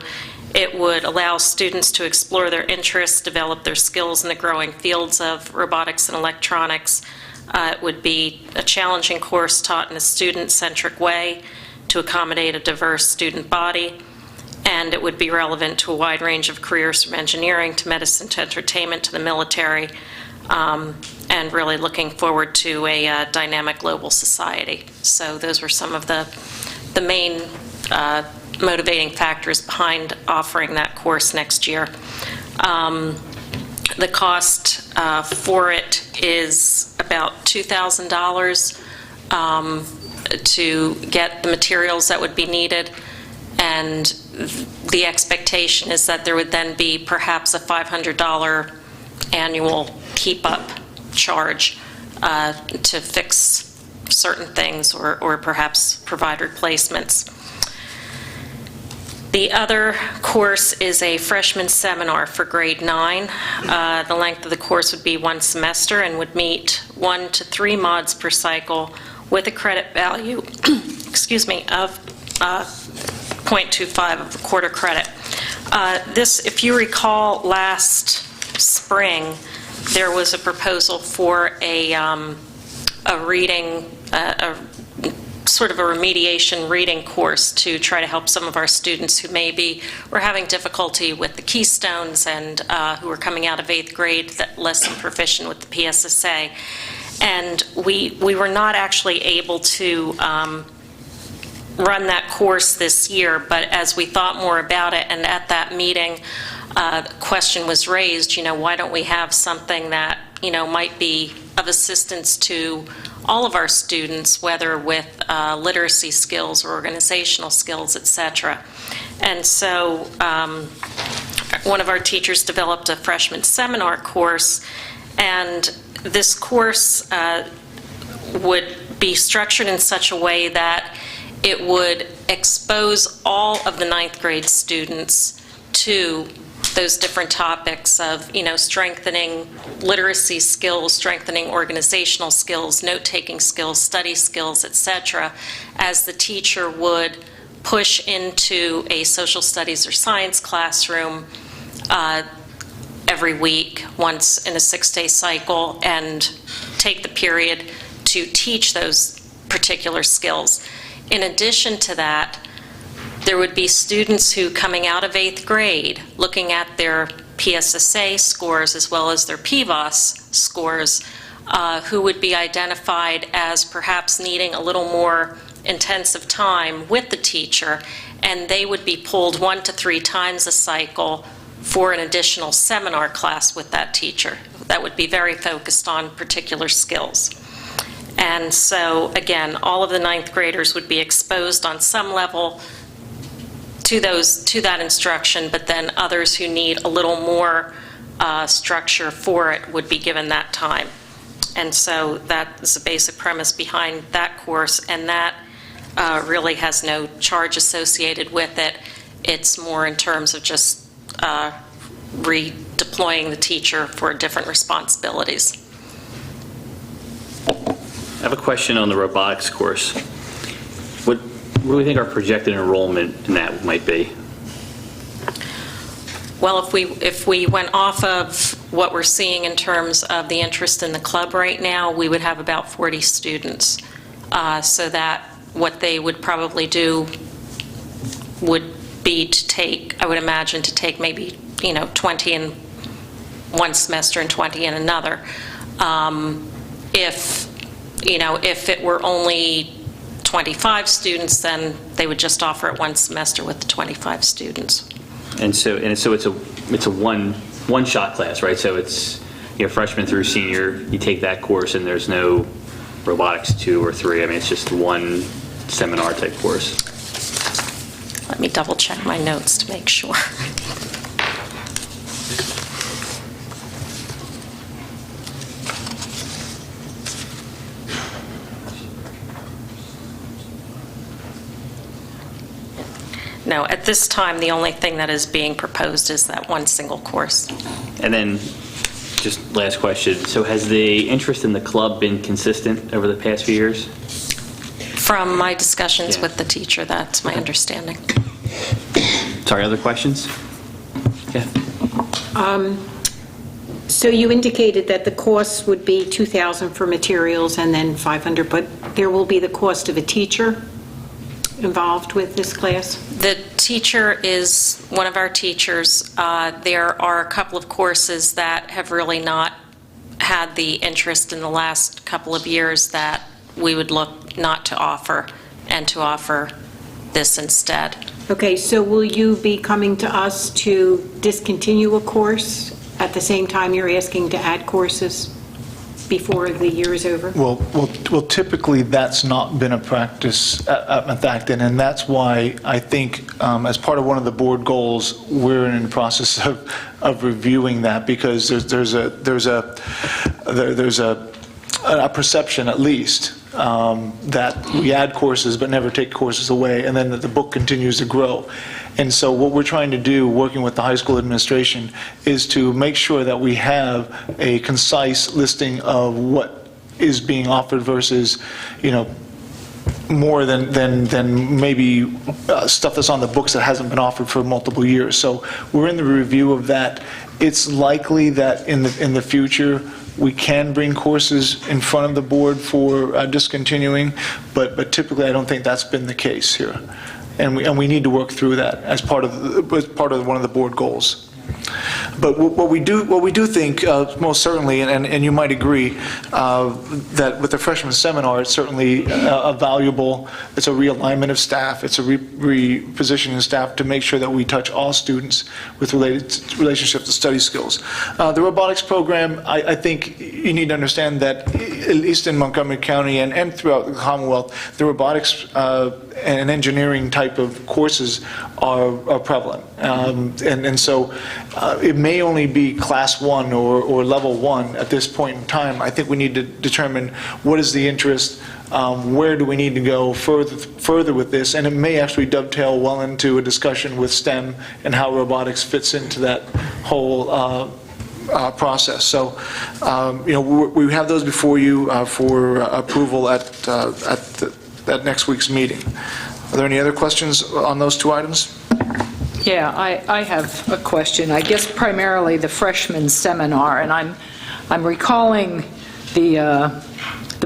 S10: it would allow students to explore their interests, develop their skills in the growing fields of robotics and electronics. It would be a challenging course taught in a student-centric way to accommodate a diverse student body, and it would be relevant to a wide range of careers from engineering to medicine to entertainment to the military, and really looking forward to a dynamic global society. So those were some of the main motivating factors behind offering that course next year. The cost for it is about $2,000 to get the materials that would be needed, and the expectation is that there would then be perhaps a $500 annual keep-up charge to fix certain things or perhaps provide replacements. The other course is a freshman seminar for grade 9. The length of the course would be 1 semester and would meet 1 to 3 mods per cycle with a credit value, excuse me, of 0.25 of a quarter credit. This, if you recall, last spring, there was a proposal for a reading, sort of a remediation reading course to try to help some of our students who maybe were having difficulty with the keystones and who were coming out of 8th grade that less than proficient with the PSSA. And we were not actually able to run that course this year, but as we thought more about it, and at that meeting, the question was raised, why don't we have something that, might be of assistance to all of our students, whether with literacy skills or organizational skills, etc. And so one of our teachers developed a freshman seminar course, and this course would be structured in such a way that it would expose all of the 9th grade students to those different topics of, strengthening literacy skills, strengthening organizational skills, note-taking skills, study skills, etc., as the teacher would push into a social studies or science classroom every week, once in a 6-day cycle, and take the period to teach those particular skills. In addition to that, there would be students who, coming out of 8th grade, looking at their PSSA scores as well as their PVOS scores, who would be identified as perhaps needing a little more intensive time with the teacher, and they would be pulled 1 to 3 times a cycle for an additional seminar class with that teacher. That would be very focused on particular skills. And so, again, all of the 9th graders would be exposed on some level to that instruction, but then others who need a little more structure for it would be given that time. And so that is the basic premise behind that course, and that really has no charge associated with it. It's more in terms of just redeploying the teacher for different responsibilities.
S1: I have a question on the robotics course. What do we think our projected enrollment in that might be?
S10: Well, if we went off of what we're seeing in terms of the interest in the club right now, we would have about 40 students. So that what they would probably do would be to take, I would imagine, to take maybe 20 in one semester and 20 in another. If it were only 25 students, then they would just offer it one semester with the 25 students.
S1: And so it's a one-shot class, right? So it's freshman through senior. You take that course, and there's no robotics 2 or 3. I mean, it's just one seminar type course.
S10: Let me double check my notes to make sure. No, at this time, the only thing that is being proposed is that one single course.
S1: And then, just last question. So has the interest in the club been consistent over the past few years?
S10: From my discussions
S1: Yeah.
S10: with the teacher, that's my understanding.
S1: Sorry, other questions? Yeah.
S5: So you indicated that the cost would be $2,000 for materials and then $500, but there will be the cost of a teacher involved with this class?
S10: The teacher is one of our teachers. There are a couple of courses that have really not had the interest in the last couple of years that we would look not to offer, and to offer this instead.
S5: Okay, so will you be coming to us to discontinue a course at the same time you're asking to add courses before the year is over?
S2: Well, typically, that's not been a practice at Methacton, and that's why I think, as part of one of the board goals, we're in the process of reviewing that, because there's a perception, at least, that we add courses but never take courses away, and then that the book continues to grow. And so what we're trying to do, working with the high school administration, is to make sure that we have a concise listing of what is being offered versus, more than maybe stuff that's on the books that hasn't been offered for multiple years. So we're in the review of that. It's likely that in the future, we can bring courses in front of the board for discontinuing, but typically I don't think that's been the case here. And we need to work through that as part of one of the board goals. But what we do think, most certainly, and you might agree, that with the freshman seminar, it's certainly a valuable, it's a realignment of staff, it's a repositioning of staff to make sure that we touch all students with relationship to study skills. The robotics program, I think you need to understand that, at least in Montgomery County and throughout the Commonwealth, the robotics and engineering type of courses are prevalent. And so it may only be class 1 or level 1 at this point in time. I think we need to determine what is the interest, where do we need to go further with this, and it may actually dovetail well into a discussion with STEM and how robotics fits into that whole process. So, we have those before you for approval at next week's meeting. Are there any other questions on those two items?
S4: Yeah, I have a question. I guess primarily the freshman seminar, and I'm recalling the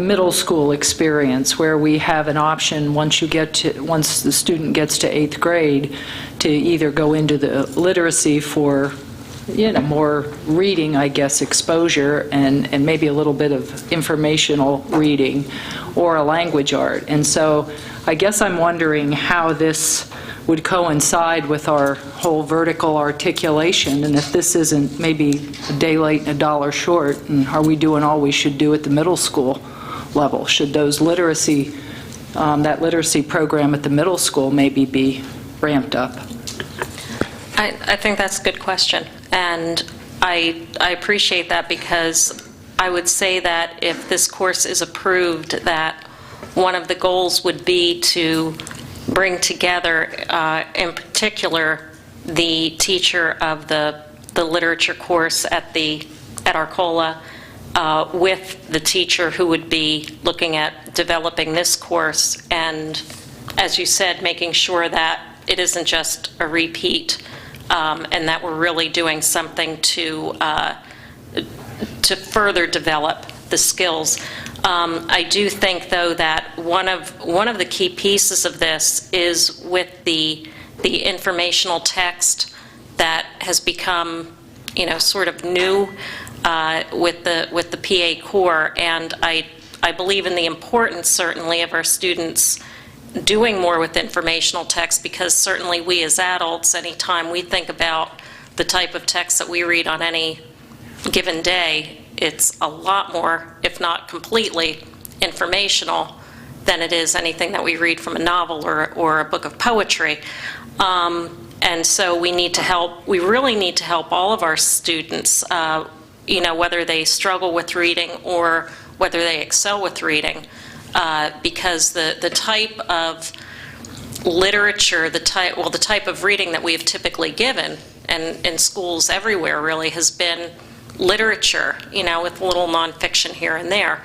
S4: middle school experience where we have an option once the student gets to 8th grade to either go into the literacy for more reading, I guess, exposure and maybe a little bit of informational reading or a language art. And so I guess I'm wondering how this would coincide with our whole vertical articulation, and if this isn't maybe a day late and a dollar short, and are we doing all we should do at the middle school level? Should those literacy, that literacy program at the middle school maybe be ramped up?
S10: I think that's a good question, and I appreciate that, because I would say that if this course is approved, that one of the goals would be to bring together, in particular, the teacher of the literature course at Arcola with the teacher who would be looking at developing this course, and, as you said, making sure that it isn't just a repeat, and that we're really doing something to further develop the skills. I do think, though, that one of the key pieces of this is with the informational text that has become, sort of new with the PA core, and I believe in the importance, certainly, of our students doing more with informational text, because certainly we as adults, anytime we think about the type of text that we read on any given day, it's a lot more, if not completely, informational than it is anything that we read from a novel or a book of poetry. And so we really need to help all of our students, whether they struggle with reading or whether they excel with reading, because the type of literature, the type of reading that we have typically given, and in schools everywhere really, has been literature, with a little nonfiction here and there.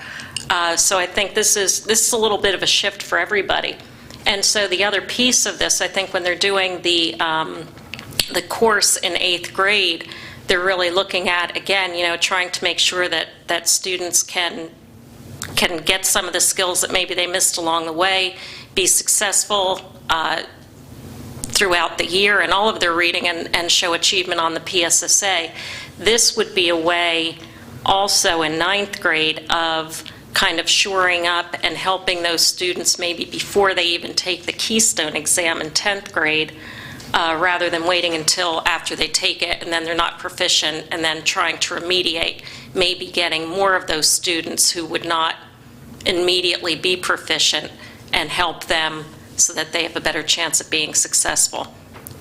S10: So I think this is a little bit of a shift for everybody. And so the other piece of this, I think, when they're doing the course in 8th grade, they're really looking at, again, trying to make sure that students can get some of the skills that maybe they missed along the way, be successful throughout the year in all of their reading, and show achievement on the PSSA. This would be a way also in 9th grade of kind of shoring up and helping those students maybe before they even take the Keystone exam in 10th grade, rather than waiting until after they take it and then they're not proficient and then trying to remediate, maybe getting more of those students who would not immediately be proficient and help them so that they have a better chance of being successful.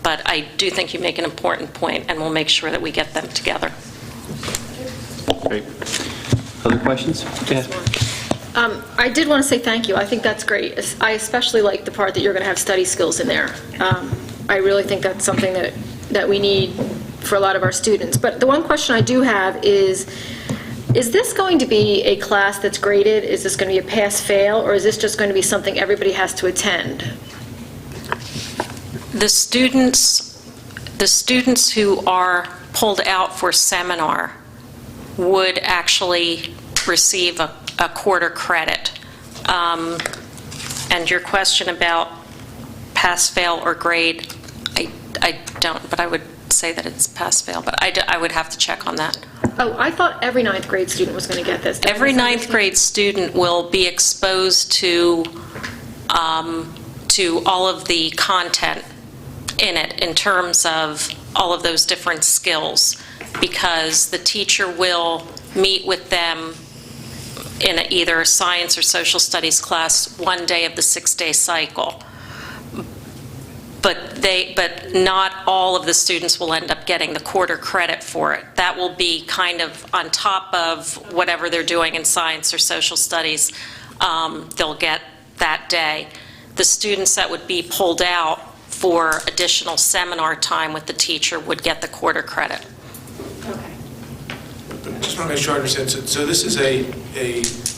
S10: But I do think you make an important point, and we'll make sure that we get them together.
S1: Great. Other questions? Yeah.
S8: I did want to say thank you. I think that's great. I especially like the part that you're going to have study skills in there. I really think that's something that we need for a lot of our students. But the one question I do have is this going to be a class that's graded? Is this going to be a pass-fail, or is this just going to be something everybody has to attend?
S10: The students who are pulled out for seminar would actually receive a quarter credit. And your question about pass, fail, or grade, I don't, but I would say that it's pass, fail, but I would have to check on that.
S8: Oh, I thought every 9th grade student was going to get this.
S10: Every 9th grade student will be exposed to all of the content in it, in terms of all of those different skills, because the teacher will meet with them in either a science or social studies class one day of the 6-day cycle. But not all of the students will end up getting the quarter credit for it. That will be kind of on top of whatever they're doing in science or social studies, they'll get that day. The students that would be pulled out for additional seminar time with the teacher would get the quarter credit.
S8: Okay.
S6: But just want to make sure I understand. So this is a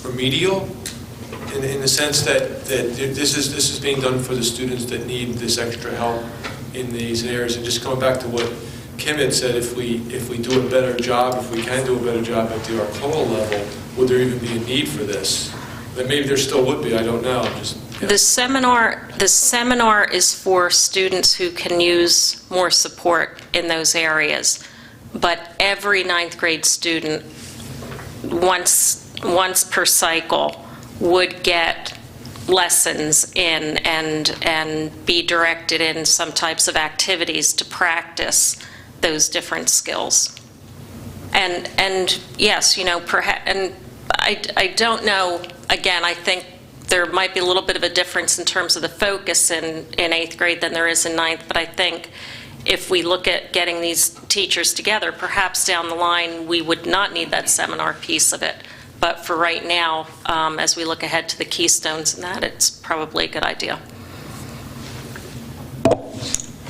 S6: remedial in the sense that this is being done for the students that need this extra help in these areas. And just going back to what Kim had said, if we do a better job, if we can do a better job at the Arcola level, would there even be a need for this? Then maybe there still would be. I don't know. The
S10: seminar is for students who can use more support in those areas. but every ninth grade student, once per cycle, would get lessons in and be directed in some types of activities to practice those different skills. And yes, perhaps, and I don't know, again, I think there might be a little bit of a difference in terms of the focus in 8th grade than there is in 9th, but I think if we look at getting these teachers together, perhaps down the line, we would not need that seminar piece of it. But for right now, as we look ahead to the keystones and that, it's probably a good idea.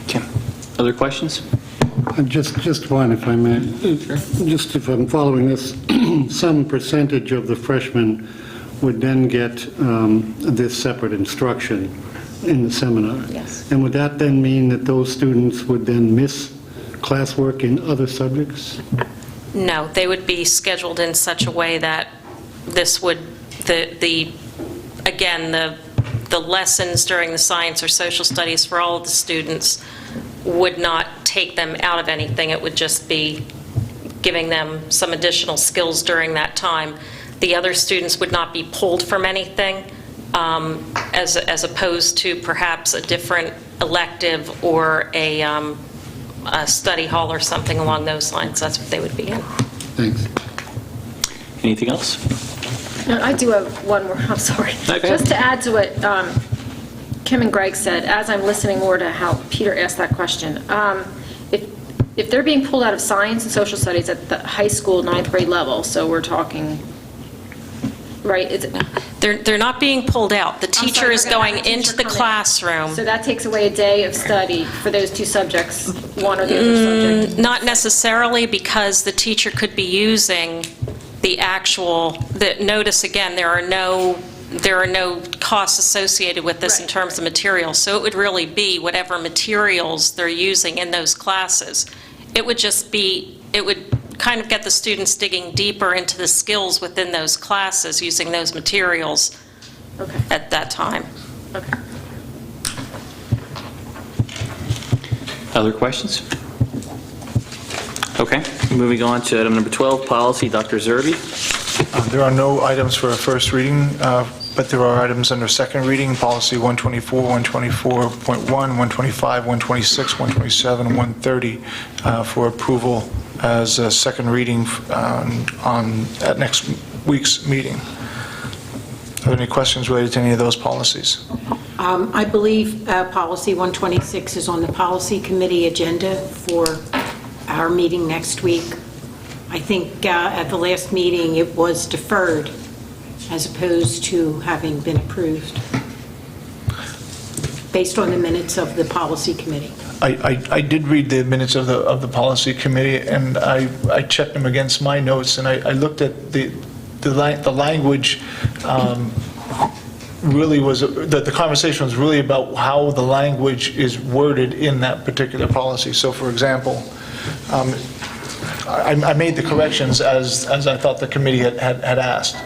S1: Kim, other questions?
S7: Just one, if I may. Just if I'm following this, some percentage of the freshmen would then get this separate instruction in the seminar.
S10: Yes.
S7: And would that then mean that those students would then miss classwork in other subjects?
S10: No, they would be scheduled in such a way that this would, again, the lessons during the science or social studies for all of the students would not take them out of anything. It would just be giving them some additional skills during that time. The other students would not be pulled from anything, as opposed to perhaps a different elective or a study hall or something along those lines. That's what they would be in.
S7: Thanks.
S1: Anything else?
S8: No, I do have one more, I'm sorry.
S1: Okay.
S8: Just to add to what Kim and Greg said, as I'm listening more to how Peter asked that question, if they're being pulled out of science and social studies at the high school 9th grade level, so we're talking, right?
S10: They're not being pulled out. The
S8: I'm sorry,
S10: teacher is
S8: we're gonna have
S10: going
S8: a teacher
S10: into the
S8: come in.
S10: classroom.
S8: So that takes away a day of study for those two subjects, one or the other subject?
S10: Not necessarily, because the teacher could be using the actual, notice again, there are no costs associated with this in
S8: Right,
S10: terms of materials. So it would really be whatever materials they're using in those classes. It would just be, it would kind of get the students digging deeper into the skills within those classes using those materials
S8: Okay,
S10: at that time.
S8: okay.
S1: Other questions? Okay, moving on to item number 12, policy. Dr. Zerbe.
S2: There are no items for a first reading, but there are items under second reading, policy 124, 124.1, 125, 126, 127, and 130 for approval as a second reading at next week's meeting. Are there any questions related to any of those policies?
S5: I believe Policy 126 is on the Policy Committee agenda for our meeting next week. I think at the last meeting, it was deferred as opposed to having been approved, based on the minutes of the Policy Committee.
S2: I did read the minutes of the policy committee, and I checked them against my notes, and I looked at the language. Really was the conversation was really about how the language is worded in that particular policy. So, for example, I made the corrections as I thought the committee had asked.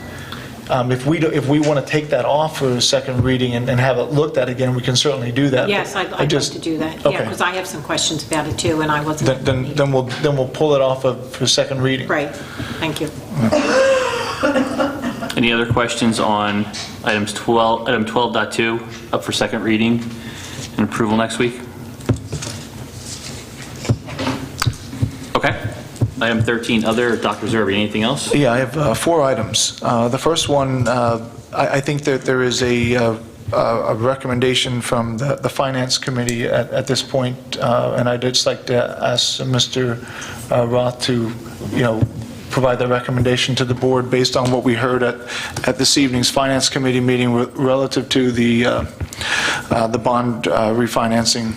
S2: If we want to take that off for a second reading and have it looked at again, we can certainly do that.
S5: Yes, I'd like to do that. Yeah,
S2: Okay.
S5: because I have some questions about it too, and I wasn't.
S2: Then we'll pull it off for second reading.
S5: Right, thank you.
S1: Any other questions on item 12.2 up for second reading and approval next week? Okay. Item 13, other. Dr. Zerbe, anything else?
S2: Yeah, I have 4 items. The first one, I think that there is a recommendation from the Finance Committee at this point, and I'd just like to ask Mr. Roth to, provide that recommendation to the board based on what we heard at this evening's Finance Committee meeting relative to the bond refinancing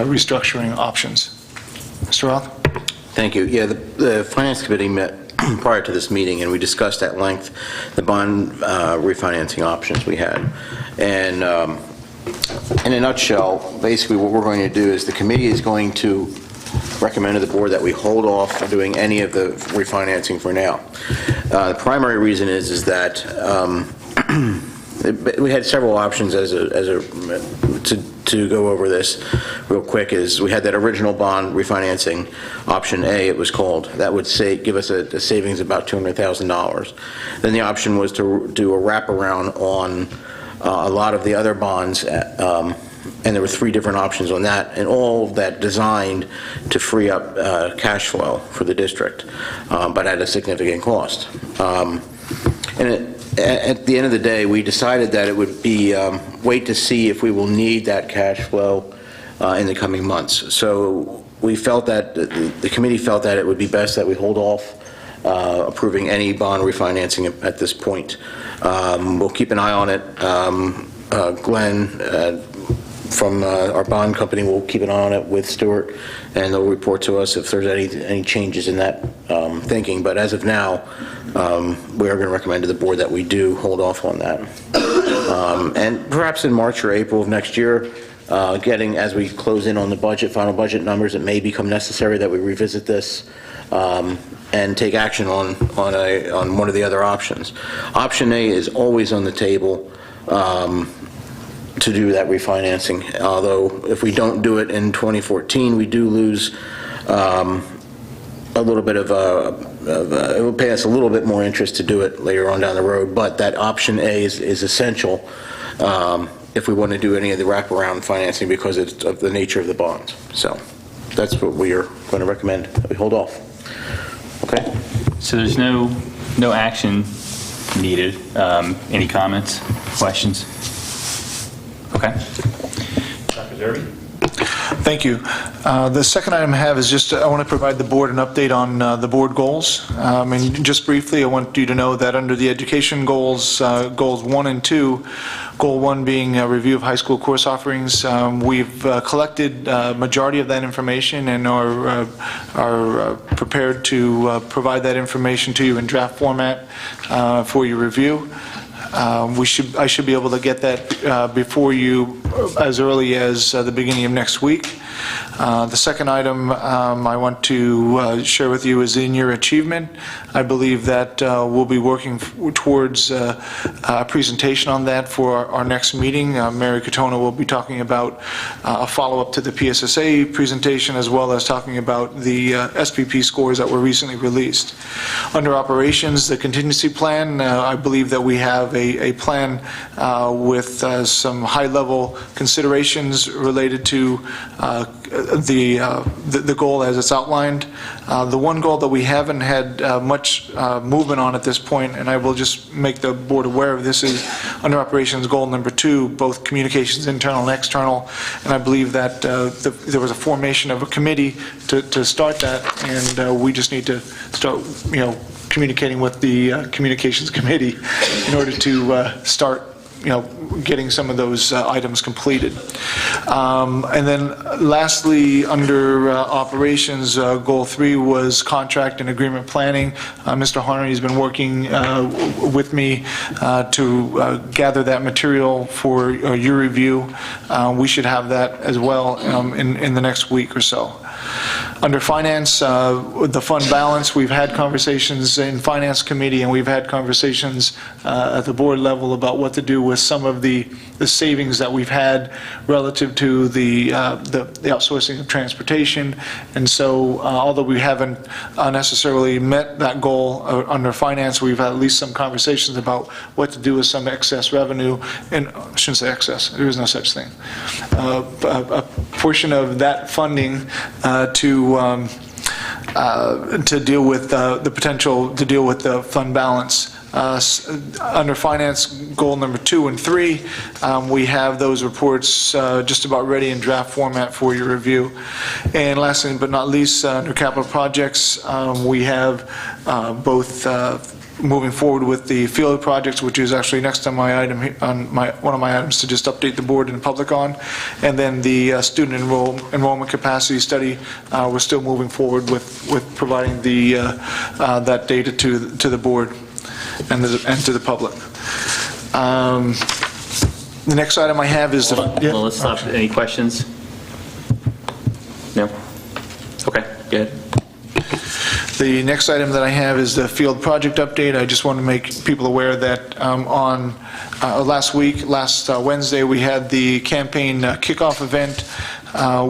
S2: restructuring options. Mr. Roth?
S11: Thank you. Yeah, the Finance Committee met prior to this meeting, and we discussed at length the bond refinancing options we had. And in a nutshell, basically what we're going to do is the committee is going to recommend to the board that we hold off on doing any of the refinancing for now. The primary reason is that we had several options to to go over this real quick is we had that original bond refinancing, option A it was called. That would give us a savings of about $200,000. Then the option was to do a wraparound on a lot of the other bonds, and there were 3 different options on that, and all of that designed to free up cash flow for the district, but at a significant cost. At the end of the day, we decided that it would be wait to see if we will need that cash flow in the coming months. So we felt that, the committee felt that it would be best that we hold off approving any bond refinancing at this point. We'll keep an eye on it. Glenn from our bond company will keep an eye on it with Stuart, and they'll report to us if there's any changes in that thinking. But as of now, we are going to recommend to the board that we do hold off on that. And perhaps in March or April of next year, as we close in on the final budget numbers, it may become necessary that we revisit this and take action on one of the other options. Option A is always on the table to do that refinancing, although if we don't do it in 2014, we do lose a little bit of it will pay us a little bit more interest to do it later on down the road, but that option A is essential if we want to do any of the wraparound financing because of the nature of the bonds. So that's what we are going to recommend, that we hold off. Okay?
S12: So there's no action needed. Any comments, questions? Okay. Dr. Zerbe?
S2: Thank you. The second item I have is just, I want to provide the board an update on the board goals. And just briefly, I want you to know that under the education goals, goals 1 and 2, goal 1 being a review of high school course offerings, we've collected majority of that information and are prepared to provide that information to you in draft format for your review. I should be able to get that before you as early as the beginning of next week. The second item I want to share with you is in your achievement. I believe that we'll be working towards a presentation on that for our next meeting. Mary Katona will be talking about a follow-up to the PSSA presentation, as well as talking about the SPP scores that were recently released. Under operations, the contingency plan, I believe that we have a plan with some high-level considerations related to the goal as it's outlined. The one goal that we haven't had much movement on at this point, and I will just make the board aware of this, is under operations goal number 2, both communications internal and external, and I believe that there was a formation of a committee to start that, and we just need to start, communicating with the communications committee in order to start getting some of those items completed. And then lastly, under operations, goal 3 was contract and agreement planning. Mr. Harney has been working with me to gather that material for your review. We should have that as well in the next week or so. Under finance, the fund balance, we've had conversations in finance committee, and we've had conversations at the board level about what to do with some of the savings that we've had relative to the outsourcing of transportation. And so although we haven't necessarily met that goal under finance, we've had at least some conversations about what to do with some excess revenue, and I shouldn't say excess, there is no such thing. A portion of that funding to deal with the potential to deal with the fund balance. Under finance goal number 2 and 3, we have those reports just about ready in draft format for your review. And lastly but not least, under capital projects, we have both moving forward with the field projects, which is actually next on my item, one of my items to just update the board and the public on, and then the student enrollment capacity study. We're still moving forward with providing that data to the board and to the public. The next item I have is
S12: Well, let's stop. Any questions? No? Okay, go ahead.
S2: The next item that I have is the field project update. I just want to make people aware that on last Wednesday, we had the campaign kickoff event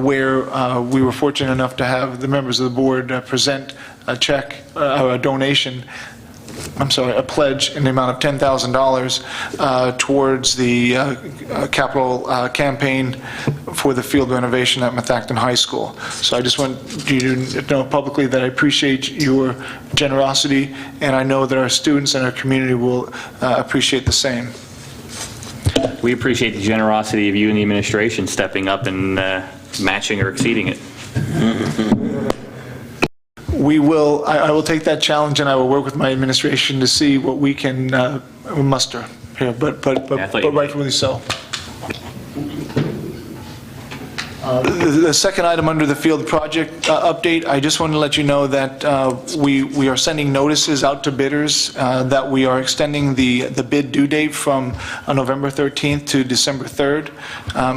S2: where we were fortunate enough to have the members of the board present a check, a donation, a pledge in the amount of $10,000 towards the capital campaign for the field renovation at Methacton High School. So I just want you to know publicly that I appreciate your generosity, and I know that our students and our community will appreciate the same.
S12: We appreciate the generosity of you and the administration stepping up and matching or exceeding it.
S2: We will, I will take that challenge, and I will work with my administration to see what we can muster here, but rightfully so. The second item under the field project update, I just wanted to let you know that we are sending notices out to bidders that we are extending the bid due date from November 13th to December 3rd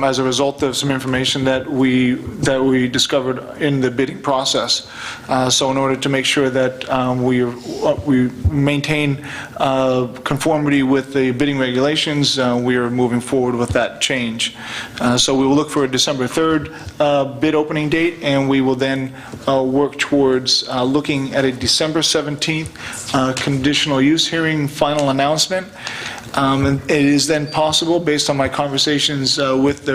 S2: as a result of some information that we discovered in the bidding process. So in order to make sure that we maintain conformity with the bidding regulations, we are moving forward with that change. So we will look for a December 3rd bid opening date, and we will then work towards looking at a December 17th conditional use hearing final announcement. And it is then possible, based on my conversations with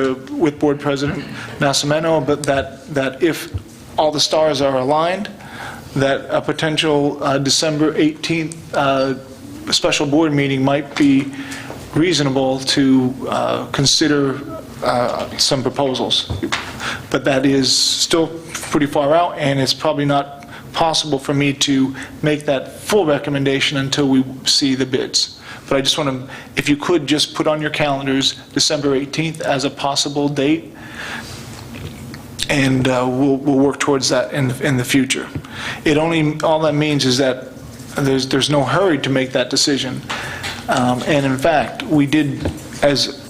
S2: Board President Nascimento, but that if all the stars are aligned, that a potential December 18th special board meeting might be reasonable to consider some proposals. But that is still pretty far out, and it's probably not possible for me to make that full recommendation until we see the bids. But I just want to, if you could just put on your calendars December 18th as a possible date, and we'll work towards that in the future. All that means is that there's no hurry to make that decision. And in fact, we did, as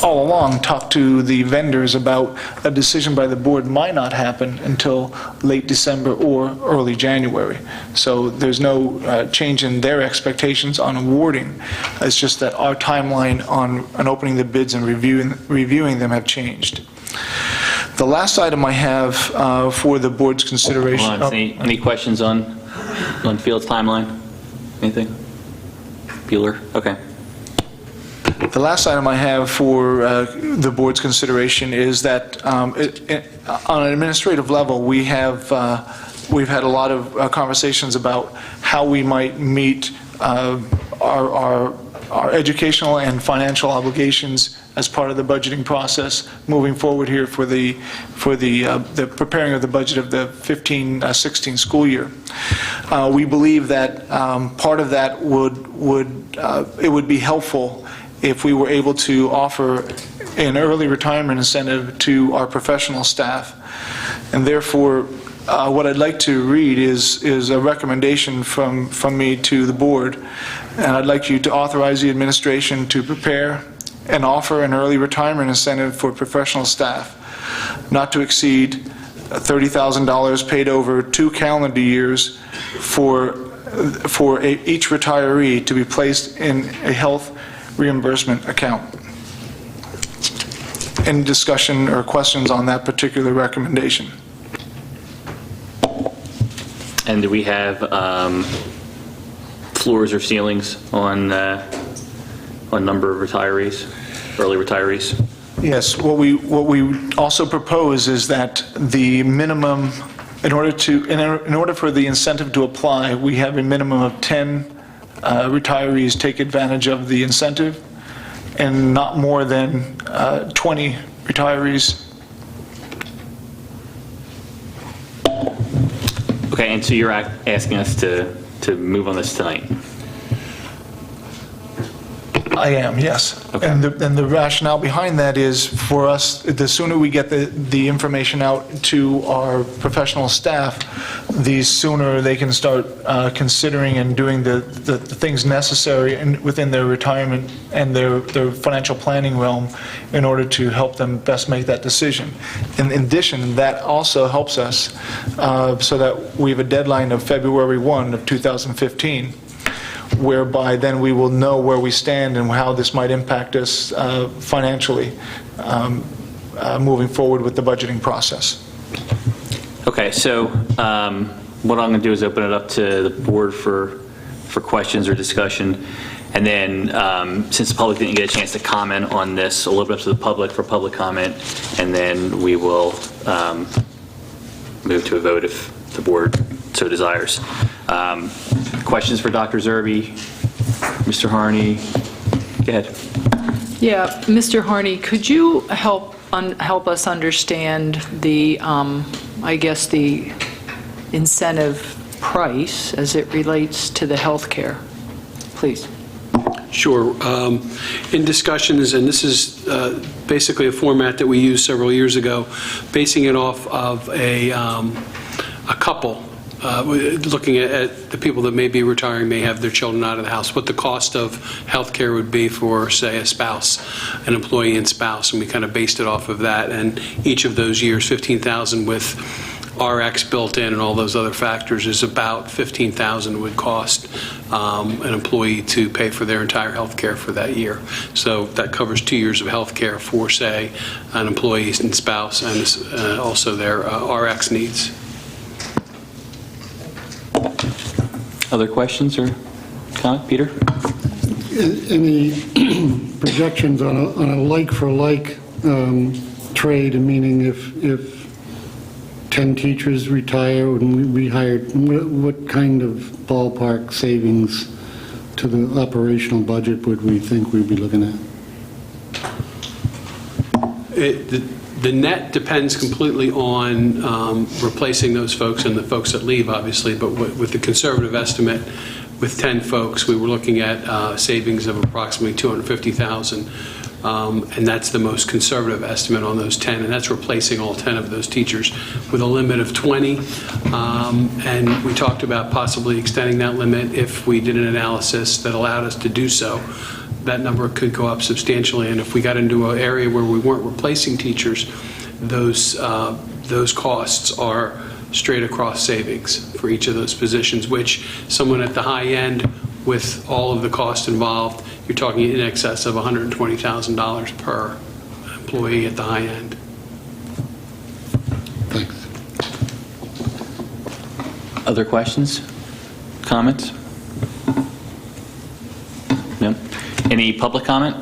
S2: all along, talk to the vendors about a decision by the board might not happen until late December or early January. So there's no change in their expectations on awarding. It's just that our timeline on opening the bids and reviewing them have changed. The last item I have for the board's consideration...
S12: Hold on. Any questions on Field's timeline? Anything? Bueller? Okay.
S2: The last item I have for the board's consideration is that on an administrative level, we've had a lot of conversations about how we might meet our educational and financial obligations as part of the budgeting process moving forward here for the preparing of the budget of the 15-16 school year. We believe that part of that would be helpful if we were able to offer an early retirement incentive to our professional staff. And therefore, what I'd like to read is a recommendation from me to the board. And I'd like you to authorize the administration to prepare and offer an early retirement incentive for professional staff, not to exceed $30,000 paid over 2 calendar years for each retiree to be placed in a health reimbursement account. Any discussion or questions on that particular recommendation?
S12: And do we have floors or ceilings on number of retirees, early retirees?
S2: Yes. What we also propose is that the minimum, in order for the incentive to apply, we have a minimum of 10 retirees take advantage of the incentive, and not more than 20 retirees.
S12: Okay, and so you're asking us to move on this tonight?
S2: I am, yes.
S1: Okay.
S2: And the rationale behind that is for us, the sooner we get the information out to our professional staff, the sooner they can start considering and doing the things necessary within their retirement and their financial planning realm in order to help them best make that decision. In addition, that also helps us so that we have a deadline of February 1 of 2015, whereby then we will know where we stand and how this might impact us financially moving forward with the budgeting process.
S1: Okay, so what I'm going to do is open it up to the board for questions or discussion. And then, since the public didn't get a chance to comment on this, a little bit up to the public for public comment, and then we will move to a vote if the board so desires. Questions for Dr. Zerbe? Mr. Harney? Go ahead.
S4: Yeah, Mr. Harney, could you help us understand the, I guess, the incentive price as it relates to the healthcare, please?
S9: Sure. In discussions, and this is basically a format that we used several years ago, basing it off of a couple, looking at the people that may be retiring, may have their children out of the house, what the cost of health care would be for, say, a spouse, an employee and spouse, and we kind of based it off of that. And each of those years, $15,000 with RX built in and all those other factors is about $15,000 would cost an employee to pay for their entire health care for that year. So that covers 2 years of health care for, say, an employee and spouse, and also their RX needs.
S1: Other questions or comment? Peter?
S7: Any projections on a like-for-like trade, meaning if 10 teachers retire and we hired, what kind of ballpark savings to the operational budget would we think we'd be looking at?
S9: The net depends completely on replacing those folks and the folks that leave, obviously, but with the conservative estimate, with 10 folks, we were looking at savings of approximately $250,000. And that's the most conservative estimate on those 10, and that's replacing all 10 of those teachers with a limit of 20. And we talked about possibly extending that limit if we did an analysis that allowed us to do so. That number could go up substantially, and if we got into an area where we weren't replacing teachers, those costs are straight across savings for each of those positions, which someone at the high end with all of the cost involved, you're talking in excess of $120,000 per employee at the high end.
S7: Thanks.
S1: Other questions? Comments? No? Any public comment?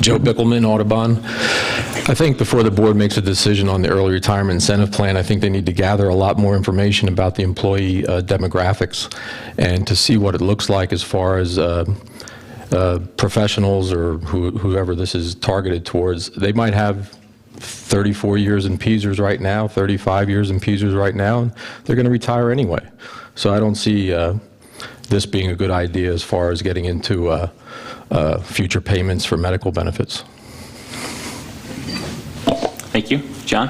S13: Joe Bickelman, Audubon. I think before the board makes a decision on the early retirement incentive plan, I think they need to gather a lot more information about the employee demographics and to see what it looks like as far as professionals or whoever this is targeted towards. They might have 34 years in PSERS right now, 35 years in PSERS right now, and they're going to retire anyway. So I don't see this being a good idea as far as getting into future payments for medical benefits.
S1: Thank you. John?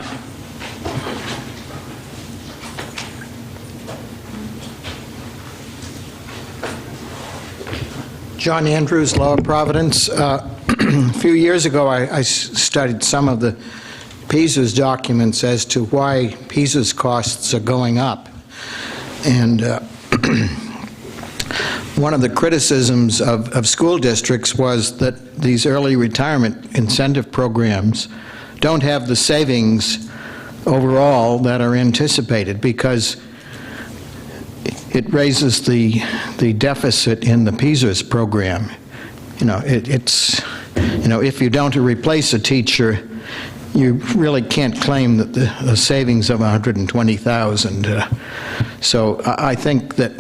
S14: John Andrews, Lower Providence. A few years ago, I studied some of the PSERS documents as to why PSERS costs are going up. And one of the criticisms of school districts was that these early retirement incentive programs don't have the savings overall that are anticipated, because it raises the deficit in the PSERS program. You know, if you don't replace a teacher, you really can't claim that the savings of $120,000. So I think that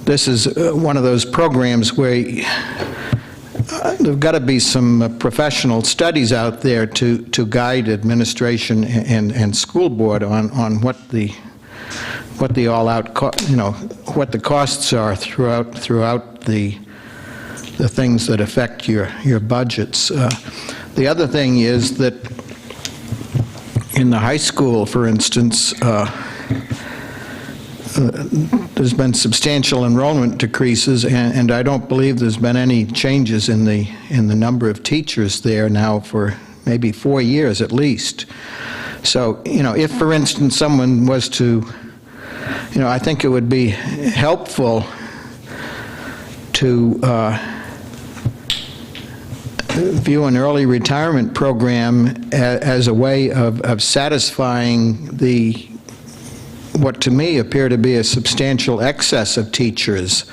S14: this is one of those programs where there've got to be some professional studies out there to guide administration and school board on what the all-out, what the costs are throughout the things that affect your budgets. The other thing is that in the high school, for instance, there's been substantial enrollment decreases, and I don't believe there's been any changes in the number of teachers there now for maybe 4 years at least. So, if, for instance, someone was to, I think it would be helpful to view an early retirement program as a way of satisfying what to me appear to be a substantial excess of teachers.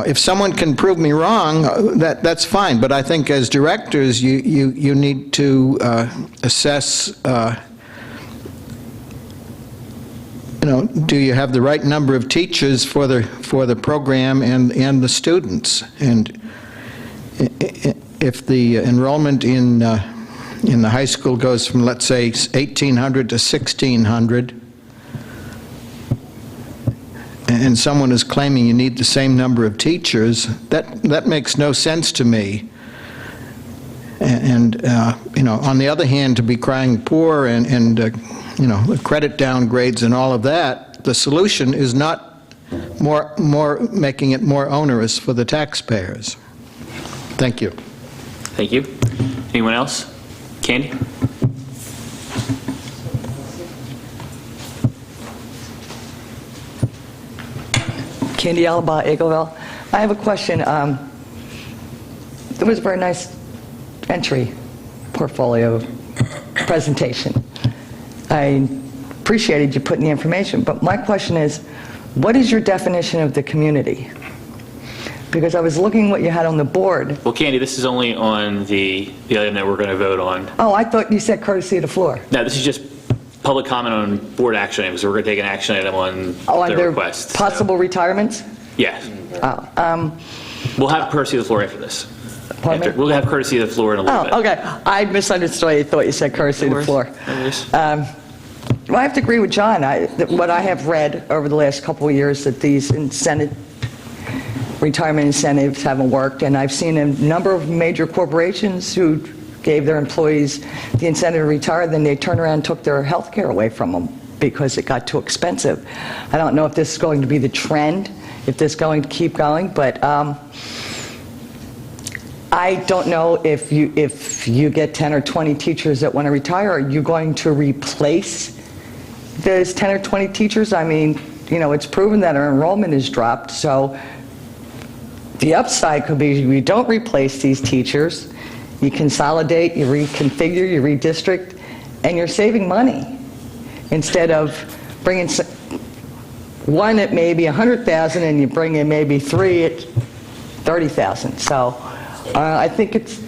S14: If someone can prove me wrong, that's fine. But I think as directors, you need to assess. Do you have the right number of teachers for the program and the students? And if the enrollment in the high school goes from, let's say, 1,800 to 1,600, and someone is claiming you need the same number of teachers, that makes no sense to me. And on the other hand, to be crying poor and credit downgrades and all of that, the solution is not making it more onerous for the taxpayers. Thank you.
S1: Thank you. Anyone else? Candy?
S3: Candy Alaba, Eagleville. I have a question. There was a very nice entry portfolio presentation. I appreciated you putting the information, but my question is, what is your definition of the community? Because I was looking what you had on the board.
S1: Well, Candy, this is only on the item that we're going to vote on.
S3: Oh, I thought you said courtesy of the floor.
S1: No, this is just public comment on board action items, so we're going to take an action item on the request.
S3: Possible retirements?
S1: Yes.
S3: Oh,
S1: We'll have courtesy of the floor after this.
S3: Pardon me?
S1: We'll have courtesy of the floor in a little bit.
S3: Oh, okay. I misunderstood. I thought you said courtesy of the floor. Well, I have to agree with John. What I have read over the last couple of years, that these retirement incentives haven't worked, and I've seen a number of major corporations who gave their employees the incentive to retire, then they turned around and took their health care away from them because it got too expensive. I don't know if this is going to be the trend, if this is going to keep going, but I don't know if you get 10 or 20 teachers that want to retire, are you going to replace those 10 or 20 teachers? I mean, it's proven that our enrollment has dropped, so the upside could be we don't replace these teachers, you consolidate, you reconfigure, you redistrict, and you're saving money instead of bringing one at maybe 100,000 and you bring in maybe three at 30,000. So I think it's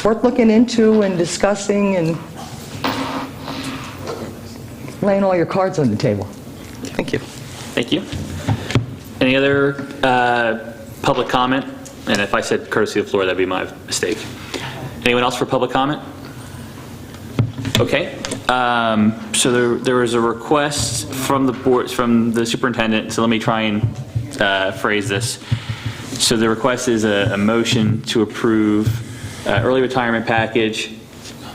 S3: worth looking into and discussing and laying all your cards on the table. Thank you.
S1: Thank you. Any other public comment? And if I said courtesy of the floor, that'd be my mistake. Anyone else for public comment? Okay. So there was a request from the board, from the superintendent, so let me try and phrase this. So the request is a motion to approve early retirement package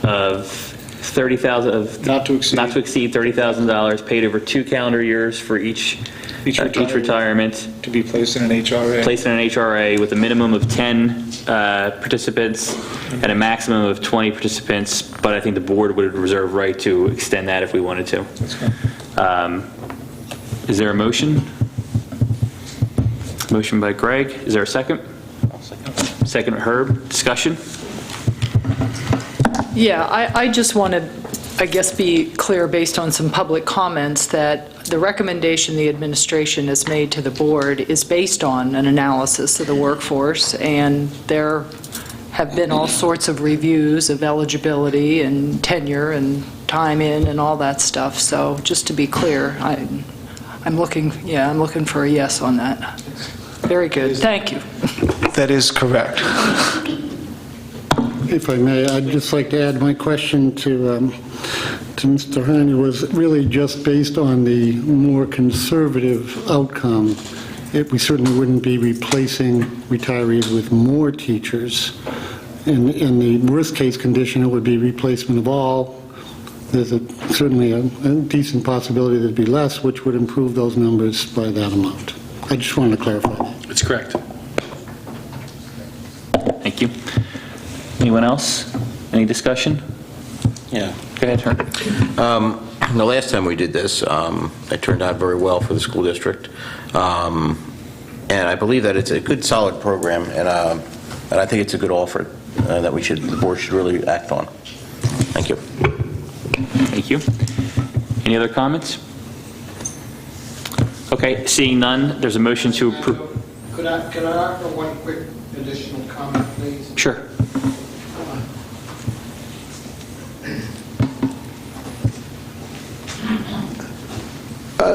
S1: of $30,000,
S2: Not to exceed
S1: $30,000 paid over 2 calendar years for each retirement.
S2: To be placed in an HRA.
S1: Placed in an HRA with a minimum of 10 participants and a maximum of 20 participants, but I think the board would reserve right to extend that if we wanted to.
S2: That's fine.
S1: Is there a motion? Motion by Greg. Is there a second? Second, Herb. Discussion?
S4: Yeah, I just want to, I guess, be clear based on some public comments that the recommendation the administration has made to the board is based on an analysis of the workforce, and there have been all sorts of reviews of eligibility and tenure and time in and all that stuff. So just to be clear, I'm looking for a yes on that. Very good, thank you.
S2: That is correct.
S7: If I may, I'd just like to add my question to Mr. Heine was really just based on the more conservative outcome. We certainly wouldn't be replacing retirees with more teachers. In the worst-case condition, it would be replacement of all. There's certainly a decent possibility there'd be less, which would improve those numbers by that amount. I just wanted to clarify that.
S6: That's correct.
S12: Thank you. Anyone else? Any discussion?
S11: Yeah.
S12: Go ahead, Herb.
S11: The last time we did this, it turned out very well for the school district. And I believe that it's a good, solid program, and I think it's a good offer that the board should really act on. Thank you.
S12: Thank you. Any other comments? Okay, seeing none, there's a motion to approve.
S15: Could I offer one quick additional comment, please?
S12: Sure.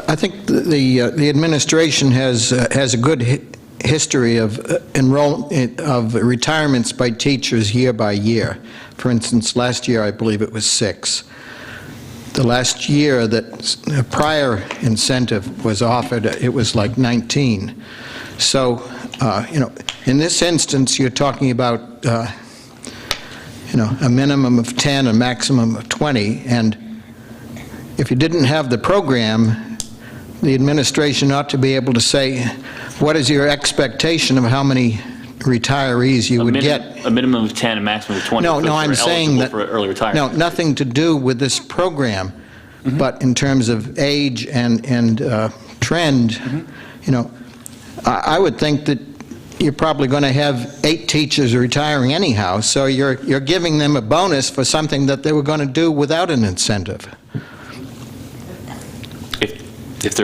S14: I think the administration has a good history of retirements by teachers year by year. For instance, last year I believe it was 6. The last year that a prior incentive was offered, it was like 19. So, in this instance, you're talking about, a minimum of 10, a maximum of 20, and if you didn't have the program, the administration ought to be able to say, what is your expectation of how many retirees you would get?
S12: A minimum of 10, a maximum of 20.
S14: No, I'm saying that,
S12: for early retirement.
S14: no, nothing to do with this program, but in terms of age and trend, I would think that you're probably going to have 8 teachers retiring anyhow, so you're giving them a bonus for something that they were going to do without an incentive.
S12: If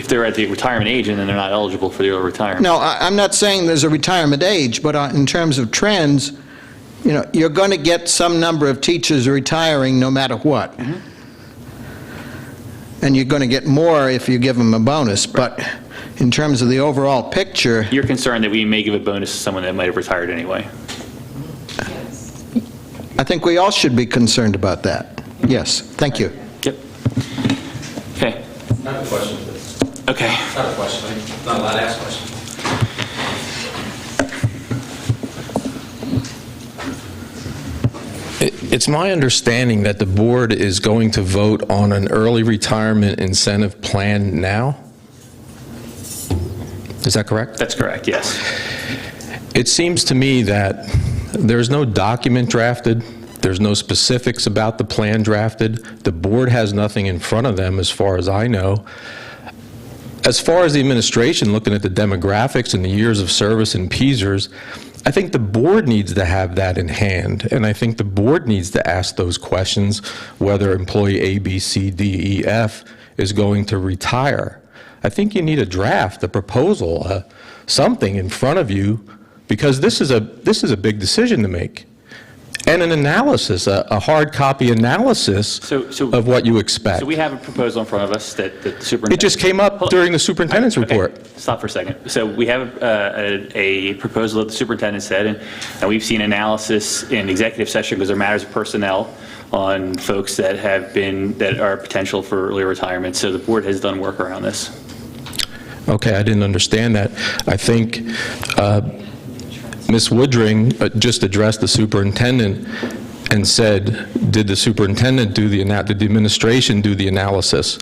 S12: they're at the retirement age and then they're not eligible for the early retirement.
S14: No, I'm not saying there's a retirement age, but in terms of trends, you're going to get some number of teachers retiring no matter what. And you're going to get more if you give them a bonus, but in terms of the overall picture...
S12: You're concerned that we may give a bonus to someone that might have retired anyway.
S14: I think we all should be concerned about that. Yes, thank you.
S12: Yep. Okay.
S16: I have a question, please.
S12: Okay.
S16: Not a question, I'm not allowed to ask questions.
S13: It's my understanding that the board is going to vote on an early retirement incentive plan now? Is that correct?
S12: That's correct, yes.
S13: It seems to me that there's no document drafted, there's no specifics about the plan drafted, the board has nothing in front of them as far as I know. As far as the administration looking at the demographics and the years of service in PSERS, I think the board needs to have that in hand, and I think the board needs to ask those questions, whether employee A, B, C, D, E, F is going to retire. I think you need a draft, a proposal, something in front of you, because this is a big decision to make. And an analysis, a hard copy analysis of what you expect.
S12: So we have a proposal in front of us that the superintendent...
S13: It just came up during the superintendent's report.
S12: Okay, stop for a second. So we have a proposal that the superintendent said, and we've seen analysis in executive session because there are matters of personnel on folks that are potential for early retirement. So the board has done work around this.
S13: Okay, I didn't understand that. I think Ms. Woodring just addressed the superintendent and said, did the superintendent did the administration do the analysis?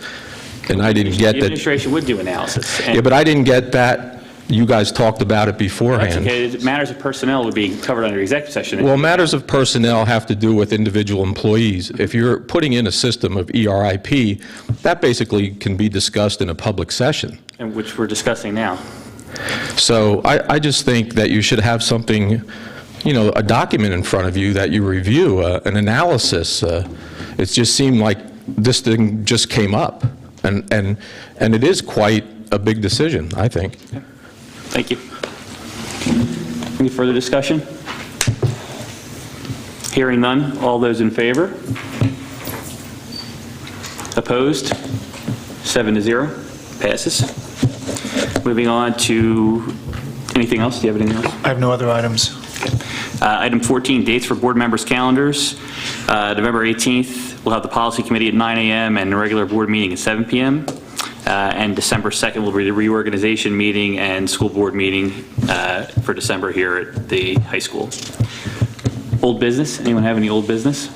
S13: And I didn't get that.
S12: The administration would do analysis.
S13: Yeah, but I didn't get that. You guys talked about it beforehand.
S12: That's okay. Matters of personnel would be covered under executive session.
S13: Well, matters of personnel have to do with individual employees. If you're putting in a system of ERIP, that basically can be discussed in a public session.
S12: And which we're discussing now.
S13: So I just think that you should have something, a document in front of you that you review, an analysis. It just seemed like this thing just came up, and it is quite a big decision, I think.
S12: Okay. Thank you. Any further discussion? Hearing none, all those in favor? Opposed? 7-0. Passes. Moving on to Anything else? Do you have anything else?
S2: I have no other items.
S12: Item 14, dates for board members' calendars. November 18th, we'll have the policy committee at 9 a.m. and a regular board meeting at 7 p.m. And December 2nd will be the reorganization meeting and school board meeting for December here at the high school. Old business? Anyone have any old business?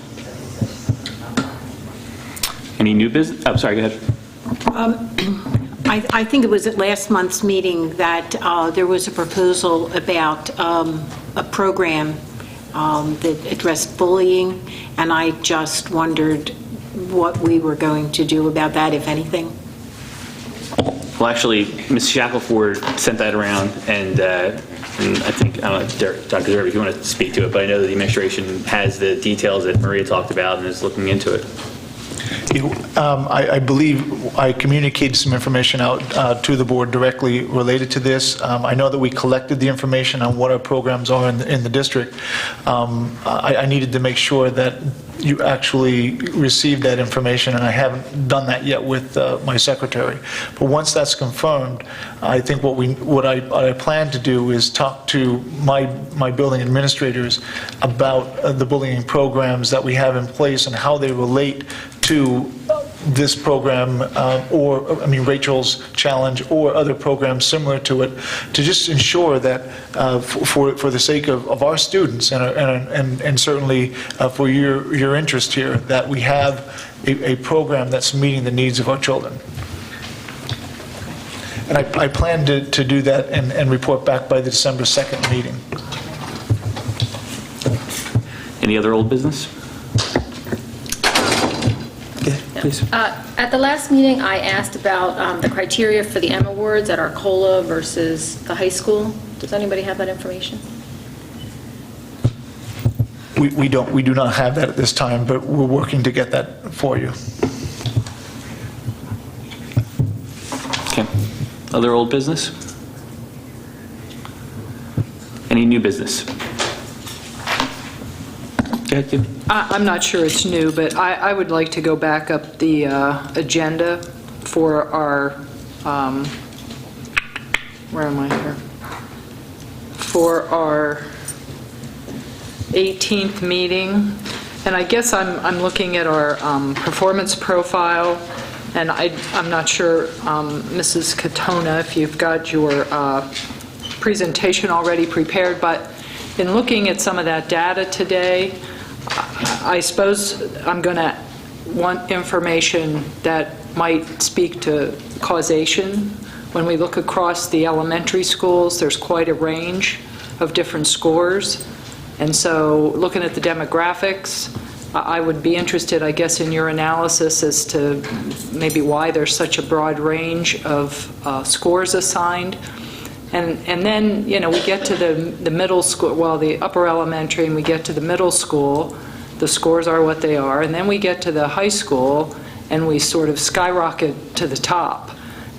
S12: Any new business? Oh, sorry, go ahead.
S5: I think it was at last month's meeting that there was a proposal about a program that addressed bullying, and I just wondered what we were going to do about that, if anything.
S12: Well, actually, Ms. Shackelford sent that around, and I think, I don't know, Dr. Zerbe, if you want to speak to it, but I know that the administration has the details that Maria talked about and is looking into it.
S2: I believe I communicated some information out to the board directly related to this. I know that we collected the information on what our programs are in the district. I needed to make sure that you actually received that information, and I haven't done that yet with my secretary. But once that's confirmed, I think what I plan to do is talk to my building administrators about the bullying programs that we have in place and how they relate to this program, Rachel's Challenge, or other programs similar to it, to just ensure that for the sake of our students and certainly for your interest here, that we have a program that's meeting the needs of our children. And I plan to do that and report back by the December 2nd meeting.
S12: Any other old business? Please.
S8: At the last meeting, I asked about the criteria for the M Awards at Arcola versus the high school. Does anybody have that information?
S2: We do not have that at this time, but we're working to get that for you.
S12: Okay. Other old business? Any new business? Go ahead, Kim.
S4: I'm not sure it's new, but I would like to go back up the agenda for our, where am I here? For our 18th meeting. And I guess I'm looking at our performance profile, and I'm not sure, Mrs. Katona, if you've got your presentation already prepared, but in looking at some of that data today, I suppose I'm going to want information that might speak to causation. When we look across the elementary schools, there's quite a range of different scores. And so looking at the demographics, I would be interested, I guess, in your analysis as to maybe why there's such a broad range of scores assigned. And then, we get to the middle school, the upper elementary, and we get to the middle school, the scores are what they are, and then we get to the high school, and we sort of skyrocket to the top.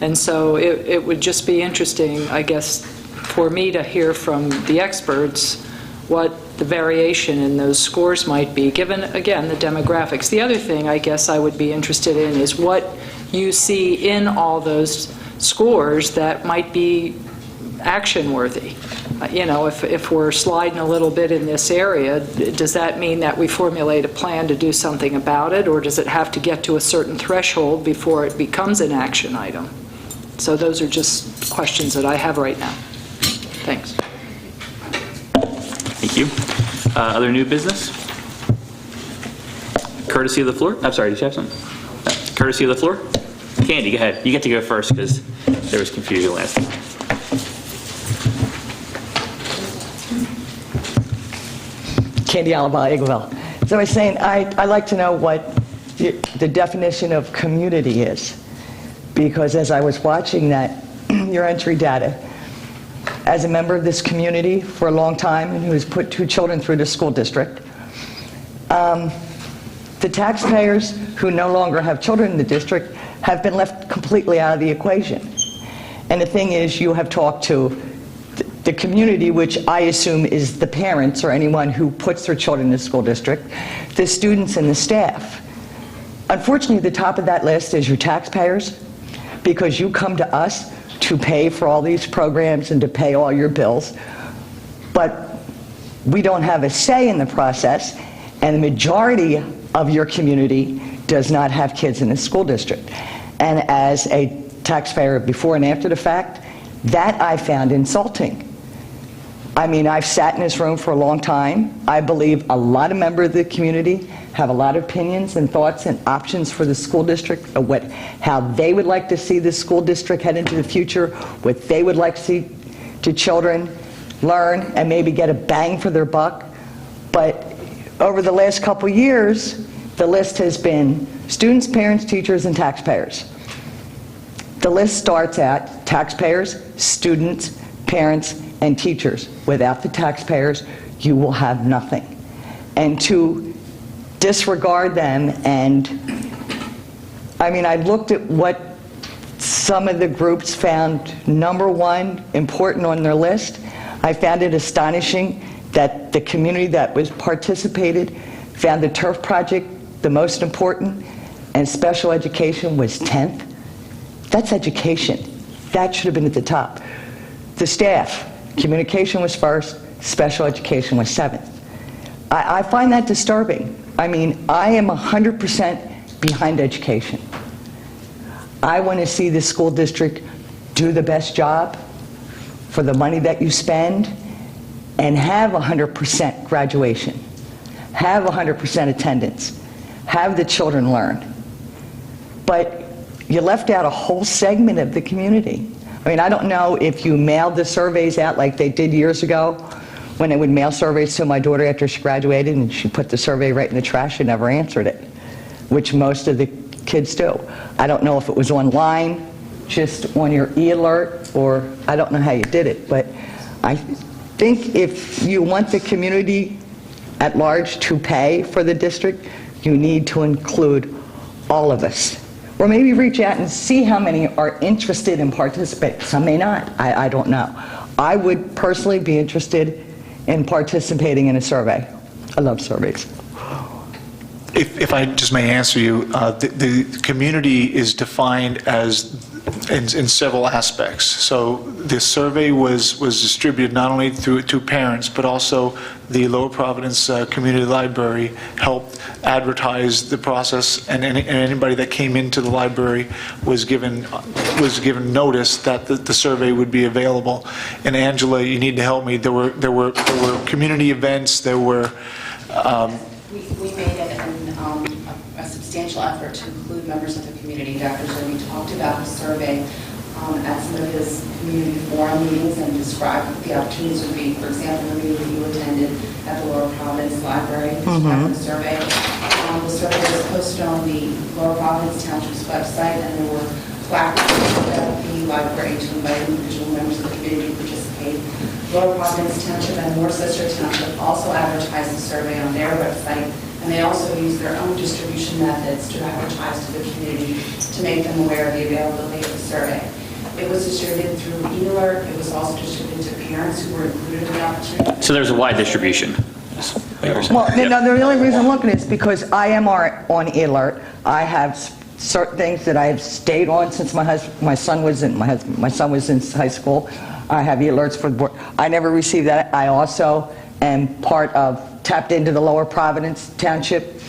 S4: And so it would just be interesting, I guess, for me to hear from the experts what the variation in those scores might be, given, again, the demographics. The other thing I guess I would be interested in is what you see in all those scores that might be action-worthy. If we're sliding a little bit in this area, does that mean that we formulate a plan to do something about it, or does it have to get to a certain threshold before it becomes an action item? So those are just questions that I have right now. Thanks.
S12: Thank you. Other new business? Courtesy of the floor? I'm sorry, did you have something? Courtesy of the floor? Candy, go ahead. You get to go first because there was confusion last time.
S3: Candy Alaba, Igleville. So I was saying, I'd like to know what the definition of community is, because as I was watching that, your entry data, as a member of this community for a long time and who has put 2 children through the school district, the taxpayers who no longer have children in the district have been left completely out of the equation. And the thing is, you have talked to the community, which I assume is the parents or anyone who puts their children in the school district, the students and the staff. Unfortunately, the top of that list is your taxpayers, because you come to us to pay for all these programs and to pay all your bills, but we don't have a say in the process, and the majority of your community does not have kids in the school district. And as a taxpayer before and after the fact, that I found insulting. I mean, I've sat in this room for a long time. I believe a lot of members of the community have a lot of opinions and thoughts and options for the school district, of how they would like to see the school district head into the future, what they would like to see to children learn and maybe get a bang for their buck. But over the last couple years, the list has been students, parents, teachers, and taxpayers. The list starts at taxpayers, students, parents, and teachers. Without the taxpayers, you will have nothing. And to disregard them, and I mean, I looked at what some of the groups found number one important on their list. I found it astonishing that the community that was participated found the turf project the most important, and special education was 10th. That's education. That should have been at the top. The staff, communication was first, special education was 7th. I find that disturbing. I mean, I am 100% behind education. I want to see the school district do the best job for the money that you spend and have 100% graduation, have 100% attendance, have the children learn. But you left out a whole segment of the community. I mean, I don't know if you mailed the surveys out like they did years ago, when they would mail surveys to my daughter after she graduated and she put the survey right in the trash and never answered it, which most of the kids do. I don't know if it was online, just on your e-alert, or I don't know how you did it, but I think if you want the community at large to pay for the district, you need to include all of us. Or maybe reach out and see how many are interested in participating. Some may not. I don't know. I would personally be interested in participating in a survey. I love surveys.
S2: If I just may answer you, the community is defined as in several aspects. So the survey was distributed not only to parents, but also the Lower Providence Community Library helped advertise the process, and anybody that came into the library was given notice that the survey would be available. And Angela, you need to help me. There were community events. There were.
S17: We made a substantial effort to include members of the community. Dr. Zerbe talked about the survey at some of his community forum meetings and described what the opportunities would be. For example, the meeting that you attended at the Lower Providence Library, the survey. The survey was posted on the Lower Providence Township's website, and there were placards at the library to invite individual members of the community to participate. Lower Providence Township and Worcester Township also advertised the survey on their website, and they also use their own distribution methods to advertise to the community to make them aware of the availability of the survey. It was distributed through e-alert. It was also distributed to parents who were included in the opportunity.
S1: So there's a wide distribution.
S3: Well, the only reason I'm looking is because I am on e-alert. I have certain things that I have stayed on since my son was in high school. I have e-alerts for the board. I never received that. I also am tapped into the Lower Providence Township,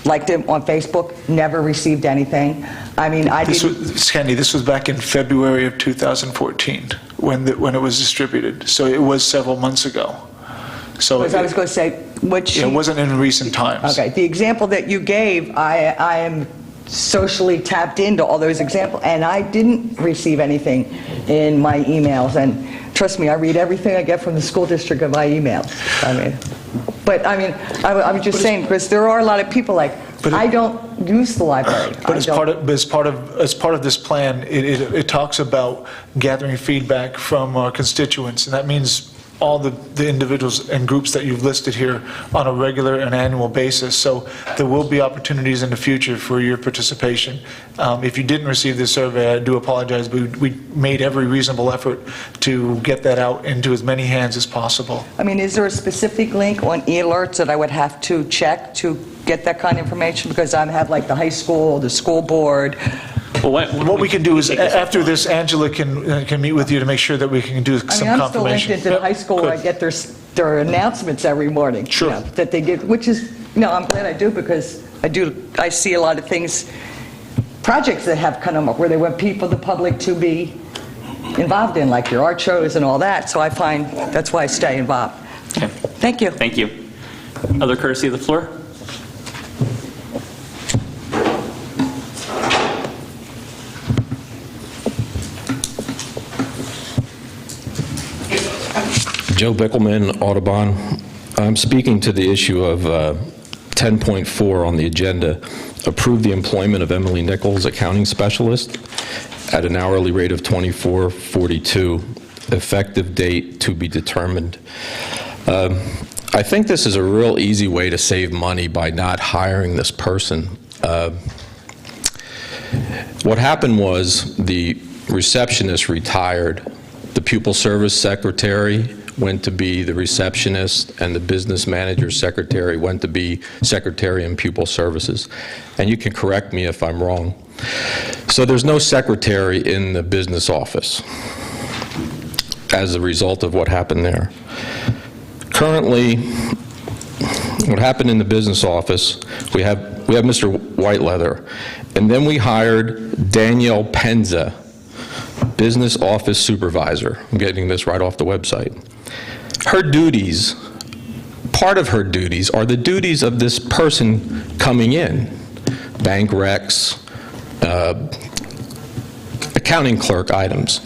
S3: liked it on Facebook, never received anything. I mean,
S2: Candy, this was back in February of 2014 when it was distributed. So it was several months ago. So
S3: I was going to say,
S2: it wasn't in recent times.
S3: Okay, the example that you gave, I am socially tapped into all those examples, and I didn't receive anything in my emails. And trust me, I read everything I get from the school district in my emails. I was just saying, Chris, there are a lot of people I don't use the library.
S2: But as part of this plan, it talks about gathering feedback from our constituents, and that means all the individuals and groups that you've listed here on a regular and annual basis. So there will be opportunities in the future for your participation. If you didn't receive this survey, I do apologize, but we made every reasonable effort to get that out into as many hands as possible.
S3: I mean, is there a specific link on e-alerts that I would have to check to get that kind of information? Because I have the high school, the school board,
S1: Well,
S2: What we can do is, after this, Angela can meet with you to make sure that we can do some
S3: I mean, I'm still
S2: confirmation.
S3: linked into the high school where I get their announcements every morning.
S2: Sure.
S3: That they give, which is, I'm glad I do, because I see a lot of things, projects that have come up where they want people, the public, to be involved in, like your art shows and all that, so I find, that's why I stay involved.
S1: Okay.
S3: Thank you.
S1: Thank you. Other courtesy of the floor?
S13: Joe Bickelman, Audubon. I'm speaking to the issue of 10.4 on the agenda. Approve the employment of Emily Nichols, accounting specialist, at an hourly rate of $24.42, effective date to be determined. I think this is a real easy way to save money by not hiring this person. What happened was the receptionist retired. The pupil service secretary went to be the receptionist, and the business manager secretary went to be secretary in pupil services. And you can correct me if I'm wrong. So there's no secretary in the business office as a result of what happened there. Currently, what happened in the business office, we have Mr. Whiteleather, and then we hired Danielle Penza, business office supervisor. I'm getting this right off the website. Her duties, part of her duties, are the duties of this person coming in. Bank recs, accounting clerk items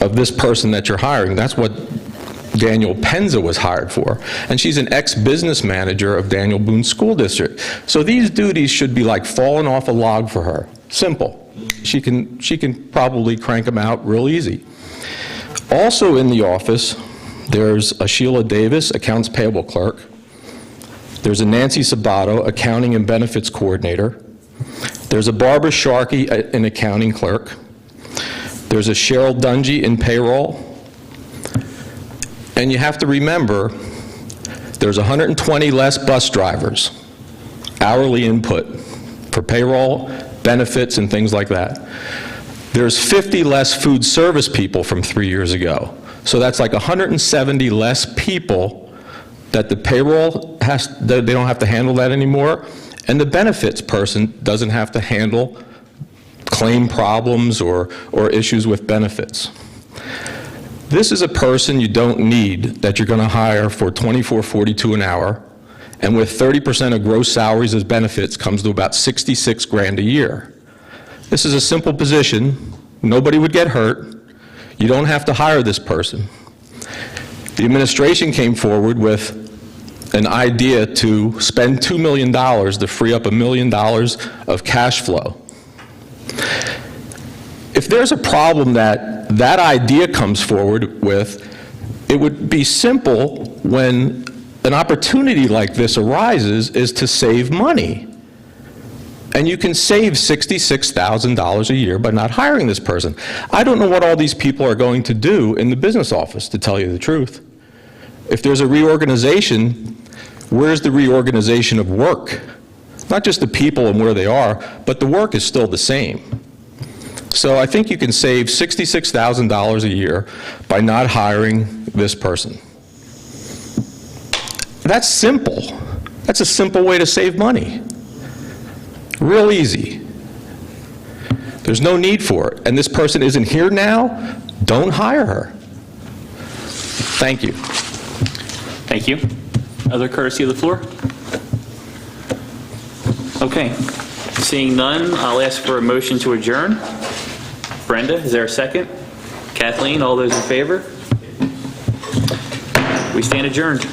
S13: of this person that you're hiring. That's what Daniel Penza was hired for. And she's an ex-business manager of Daniel Boone School District. So these duties should be like falling off a log for her. Simple. She can probably crank them out real easy. Also in the office, there's a Sheila Davis, accounts payable clerk. There's a Nancy Sabato, accounting and benefits coordinator. There's a Barbara Sharkey, an accounting clerk. There's a Cheryl Dungy in payroll. And you have to remember, there's 120 less bus drivers, hourly input for payroll, benefits, and things like that. There's 50 less food service people from 3 years ago. So that's like 170 less people that the payroll they don't have to handle that anymore, and the benefits person doesn't have to handle claim problems or issues with benefits. This is a person you don't need that you're going to hire for $24.42 an hour, and with 30% of gross salaries as benefits comes to about $66,000 a year. This is a simple position. Nobody would get hurt. You don't have to hire this person. The administration came forward with an idea to spend $2 million to free up $1 million of cash flow. If there's a problem that idea comes forward with, it would be simple when an opportunity like this arises is to save money. And you can save $66,000 a year by not hiring this person. I don't know what all these people are going to do in the business office, to tell you the truth. If there's a reorganization, where's the reorganization of work? Not just the people and where they are, but the work is still the same. So I think you can save $66,000 a year by not hiring this person. That's simple. That's a simple way to save money. Real easy. There's no need for it. And this person isn't here now, don't hire her. Thank you.
S1: Thank you. Other courtesy of the floor? Okay. Seeing none, I'll ask for a motion to adjourn. Brenda, is there a second? Kathleen, all those in favor? We stand adjourned.